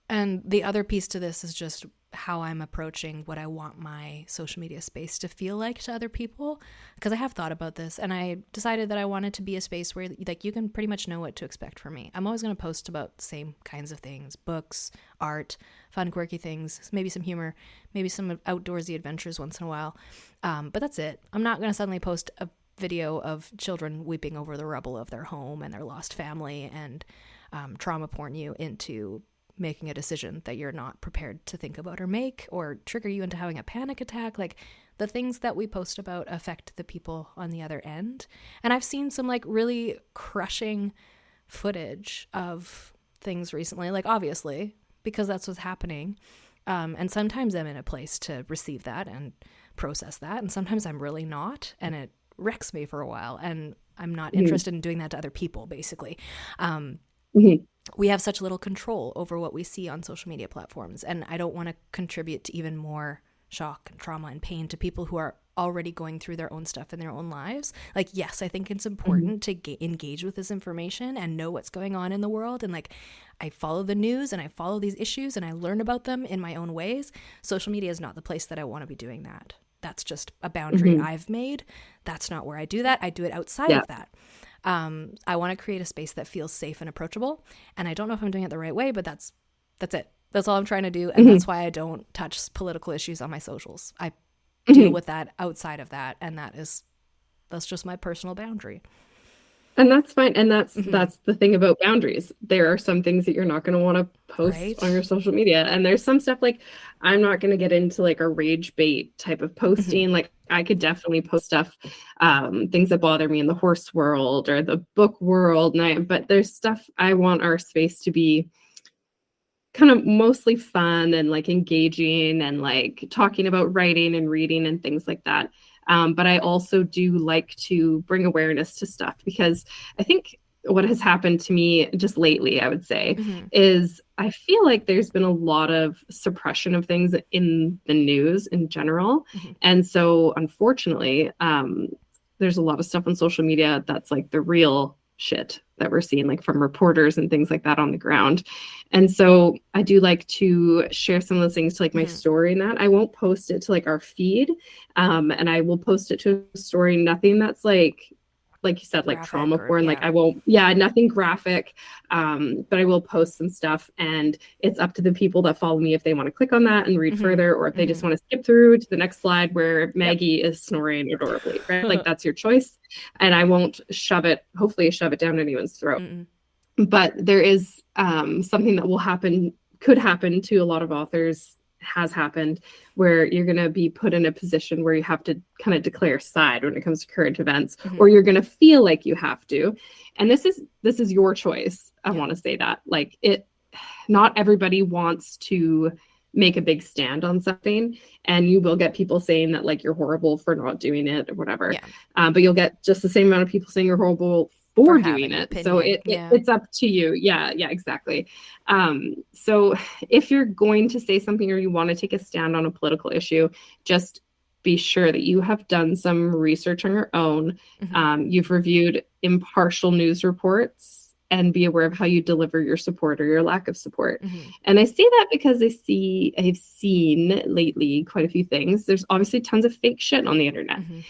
And the other piece to this is just how I'm approaching what I want my social media space to feel like to other people, because I have thought about this and I decided that I wanted to be a space where like you can pretty much know what to expect from me. I'm always going to post about the same kinds of things: books, art, fun, quirky things, maybe some humor, maybe some outdoorsy adventures once in a while. But that's it. I'm not going to suddenly post a video of children weeping over the rubble of their home and their lost family and trauma porn you into making a decision that you're not prepared to think about or make, or trigger you into having a panic attack. Like, the things that we post about affect the people on the other end. And I've seen some like really crushing footage of things recently, like obviously because that's what's happening. And sometimes I'm in a place to receive that and process that, and sometimes I'm really not, and it wrecks me for a while, and I'm not interested in doing that to other people, basically. We have such little control over what we see on social media platforms, and I don't want to contribute to even more shock and trauma and pain to people who are already going through their own stuff in their own lives. Like, yes, I think it's important to engage with this information and know what's going on in the world, and like, I follow the news and I follow these issues and I learn about them in my own ways. Social media is not the place that I want to be doing that. That's just a boundary I've made. That's not where I do that. I do it outside of that. I want to create a space that feels safe and approachable. And I don't know if I'm doing it the right way, but that's That's it. That's all I'm trying to do. And Mhm. that's why I don't touch political issues on my socials. I deal Mhm. with that outside of that. And that's just my personal boundary. And that's fine. And Hmm. that's the thing about boundaries. There are some things that you're not going to want to post on your Right. social media. And there's some stuff like I'm not going to get into like a rage bait type of Hmm. posting. Like I could definitely post stuff, things that bother me in the horse world or the book world. But there's stuff I want our space to be kind of mostly fun and like engaging and like talking about writing and reading and things like that. But I also do like to bring awareness to stuff because I think what has happened to me just lately, I would say, Hmm. is I feel like there's been a lot of suppression of things in the news in general. Hmm. And so, unfortunately, there's a lot of stuff on social media that's like the real shit that we're seeing, like from reporters and things like that on the ground. And so I do like to share some of those things to like my Hmm. story and that I won't post it to like our feed. And I will post it to a story, nothing that's like you said, like Graphic trauma or, porn. Like yeah. I won't, yeah, nothing graphic. But I will post some stuff and it's up to the people that follow me if they want to click on that and read Hmm. further, or if they Hmm. just want to skip through to the next slide where Yep. Maggie is snoring adorably, right? Like that's your choice. And I won't hopefully shove it down anyone's throat. Mm-mm. But there is something that could happen to a lot of authors, has happened, where you're going to be put in a position where you have to kind of declare side when it comes to current events, Hmm. or you're going to feel like you have to. And this is your choice. I Yep. want to say that, like, it not everybody wants to make a big stand on something, and you will get people saying that like you're horrible for not doing it or whatever. Yeah. But you'll get just the same amount of people saying you're horrible For for doing having an it. So opinion. it Yeah. it's up to you. Yeah, exactly. So if you're going to say something or you want to take a stand on a political issue, just be sure that you have done some research on your own. Hmm. You've reviewed impartial news reports and be aware of how you deliver your support or your lack of support. Hmm. And I say that because I've seen lately quite a few things. There's obviously tons of fake shit on the internet. Hmm.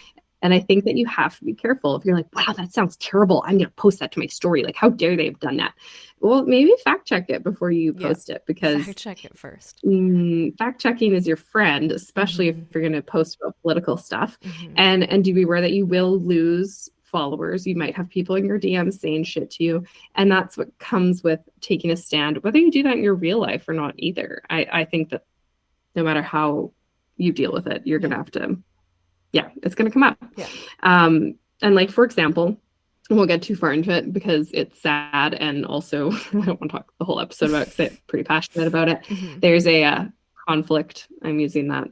And I think that you have to be careful. If you're like, wow, that sounds terrible, I'm going to post that to my story. Like, how dare they have done that? Well, maybe fact check it before you Yeah. post it, Fact because check it first. fact checking is your friend, especially if Hmm. you're going to post about political stuff. Hmm. And do be aware that you will lose followers. You might have people in your DMs saying shit to you. And that's what comes with taking a stand, whether you do that in your real life or not either. I think that no matter how you deal with it, you're going Yeah. to have to, yeah, it's going to come up. Yeah. And like, for example, I won't get too far into it because it's sad. And also, I don't want to talk the whole episode about it because I'm pretty passionate about it. Hmm. There's a conflict, I'm using that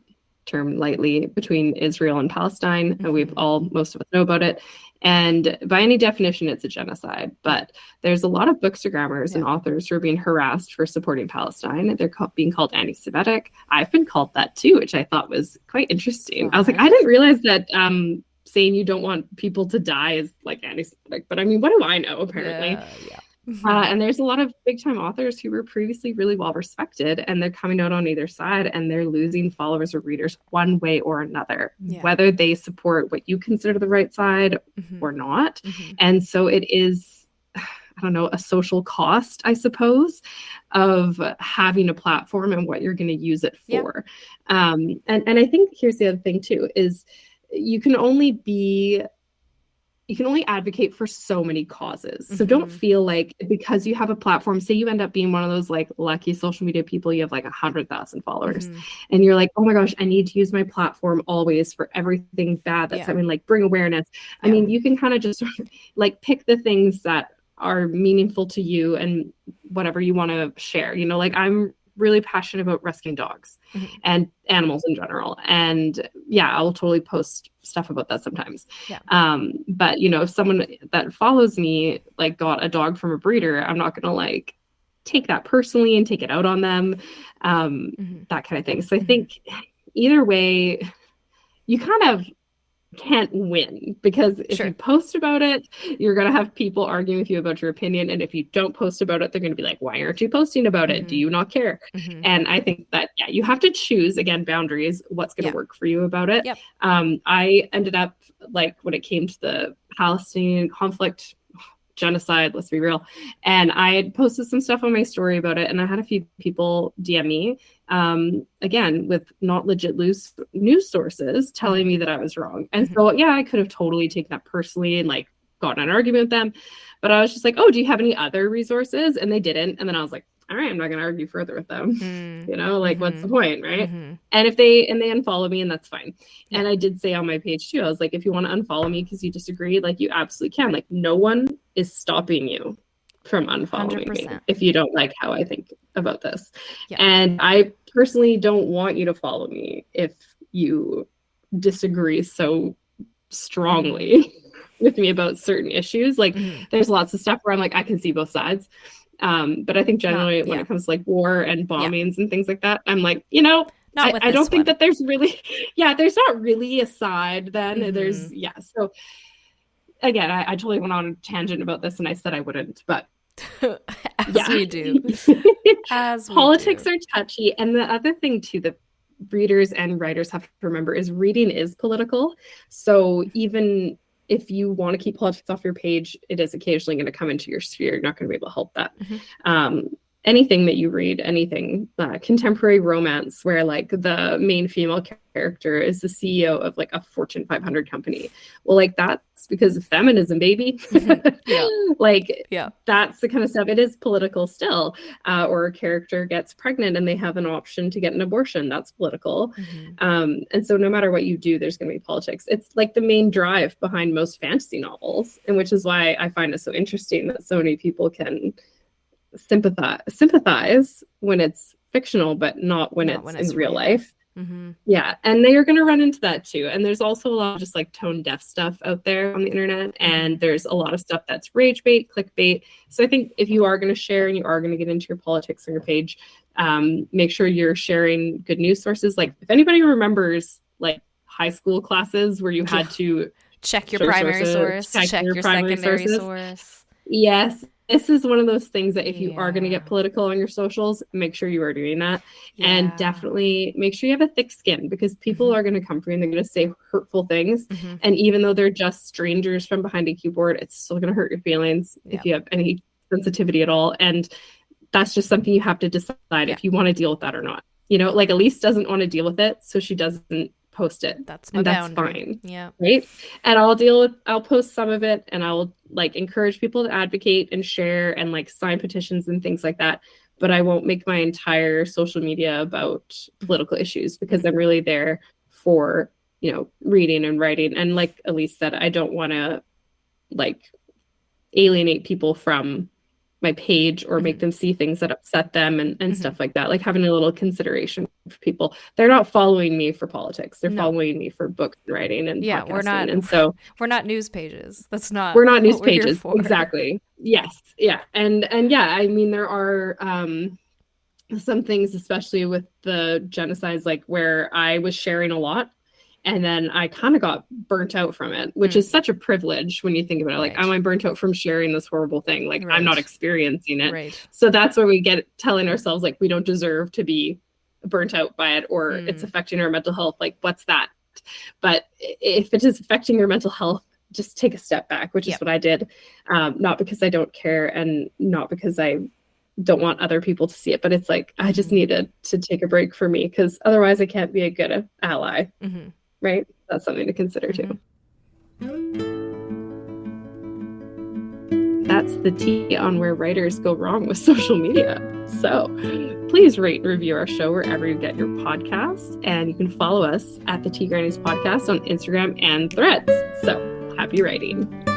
term lightly, between Israel and Palestine. And Hmm. most of us know about it. And by any definition, it's a genocide. Yeah. But there's a lot of bookstagrammers and Yeah. authors who are being harassed for supporting Palestine. They're being called anti-Semitic. I've been called that too, which I thought was quite interesting. I was like, I Fun. didn't realize that saying you don't want people to die is like anti-Semitic. But I mean, what do I know, apparently? Yeah. Yeah. And there's a lot of big time authors who were previously really well respected, and they're coming out on either side, and they're losing followers or readers one way or another, Yeah. whether they support what you consider the right side Hmm. or not. Hmm. And so it is, I don't know, a social cost, I suppose, of having a platform and what you're going to use it Yeah. for. And I think here's the other thing too, is you can only be you can only advocate for so many causes. So don't Hmm. feel like because you have a platform, say you end up being one of those like lucky social media people, you have like 100,000 followers, Hmm. and you're like, oh my gosh, I need to use my platform always for everything bad that's Yeah. happening, like bring awareness. I Yeah. mean, you can kind of just like pick the things that are meaningful to you and whatever you want to share. Like I'm really passionate about rescuing dogs Hmm. and animals in general. And yeah, I'll totally post stuff about that sometimes. Yeah. But if someone that follows me like got a dog from a breeder, I'm not gonna like take that personally and take it out on them. Hmm. That kind of thing. So I Hmm. think either way, you kind of can't win, because if you Sure. post about it, you're going to have people arguing with you about your opinion. And if you don't post about it, they're going to be like, why aren't you posting about it? Do Hmm. you not care? Hmm. And I think that, yeah, you have to choose, again, boundaries, what's going to Yeah. work for you about it. Yep. I ended up, like, when it came to the Palestinian conflict genocide, let's be real. And I had posted some stuff on my story about it, and I had a few people DM me, again, with not legit loose news sources telling me that I was wrong. And so, yeah, I could have totally taken that personally and like gotten an argument with them. But I was just like, oh, do you have any other resources? And they didn't. And then I was like, all right, I'm not going to argue further with them. You know, like, what's the point, right? And if they unfollow me, and that's fine. And I did say on my page too, I was like, if you want to unfollow me because you disagree, like, you absolutely can. Like, no one is stopping you from unfollowing 100%. Me if you don't like how I think about this. And I personally don't want you to follow me if you disagree so strongly with me about certain issues. Like, there's lots of stuff where I'm like, I can see both sides. But I think generally when it comes to like war and bombings and things like that, I'm like, you know, I don't think that there's really, there's not really a side then. There's, So again, I totally went on a tangent about this and I said I wouldn't, but as we do. Politics are touchy. And the other thing too that readers and writers have to remember is reading is political. So even if you want to keep politics off your page, it is occasionally going to come into your sphere. You're not going to be able to help that. Anything that you read, anything, contemporary romance where like the main female character is the CEO of like a Fortune 500 company. Well, like that's because of feminism, baby. That's the kind of stuff. It is political still. Or a character gets pregnant and they have an option to get an abortion. That's political. And so no matter what you do, there's going to be politics. It's like the main drive behind most fantasy novels, and which is why I find it so interesting that so many people can sympathize when it's fictional, but not when it's in real life. Yeah, and they are going to run into that too. And there's also a lot of just like tone deaf stuff out there on the internet, and there's a lot of stuff that's rage bait, clickbait. So I think if you are going to share and you are going to get into your politics on your page, make sure you're sharing good news sources. Like if anybody remembers like high school classes where you had to check your primary source, check your secondary source. Yes. This is one of those things that if you are going to get political on your socials, make sure you are doing that. And definitely make sure you have a thick skin, because people are going to come for you and they're going to say hurtful things. And even though they're just strangers from behind a keyboard, it's still going to hurt your feelings if you have any sensitivity at all. And that's just something you have to decide if you want to deal with that or not. You know, like Elise doesn't want to deal with it, so she doesn't post it. That's fine. Right. And I'll post some of it, and I'll like encourage people to advocate and share and like sign petitions and things like that. But I won't make my entire social media about political issues, because I'm really there for, you know, reading and writing. And like Elise said, I don't want to like alienate people from my page or make them see things that upset them and stuff like that. Like having a little consideration for people. They're not following me for politics. They're following me for books and writing and podcasting. We're not. And so we're not news pages. That's not. We're not news pages. Exactly. Yes. Yeah. And yeah, I mean, there are some things, especially with the genocides, like where I was sharing a lot. And then I kind of got burnt out from it, which is such a privilege when you think about it. Like, am I burnt out from sharing this horrible thing? Like, I'm not experiencing it. So that's where we get telling ourselves, like, we don't deserve to be burnt out by it, or it's affecting our mental health. Like, what's that? But if it is affecting your mental health, just take a step back, which is what I did. Not because I don't care and not because I don't want other people to see it, but it's like, I just needed to take a break for me, because otherwise I can't be a good ally. Right? That's something to consider too. That's the tea on where writers go wrong with social media. So please rate and review our show wherever you get your podcasts. And you can follow us at the Tea Grannies Podcast on Instagram and Threads. So happy writing.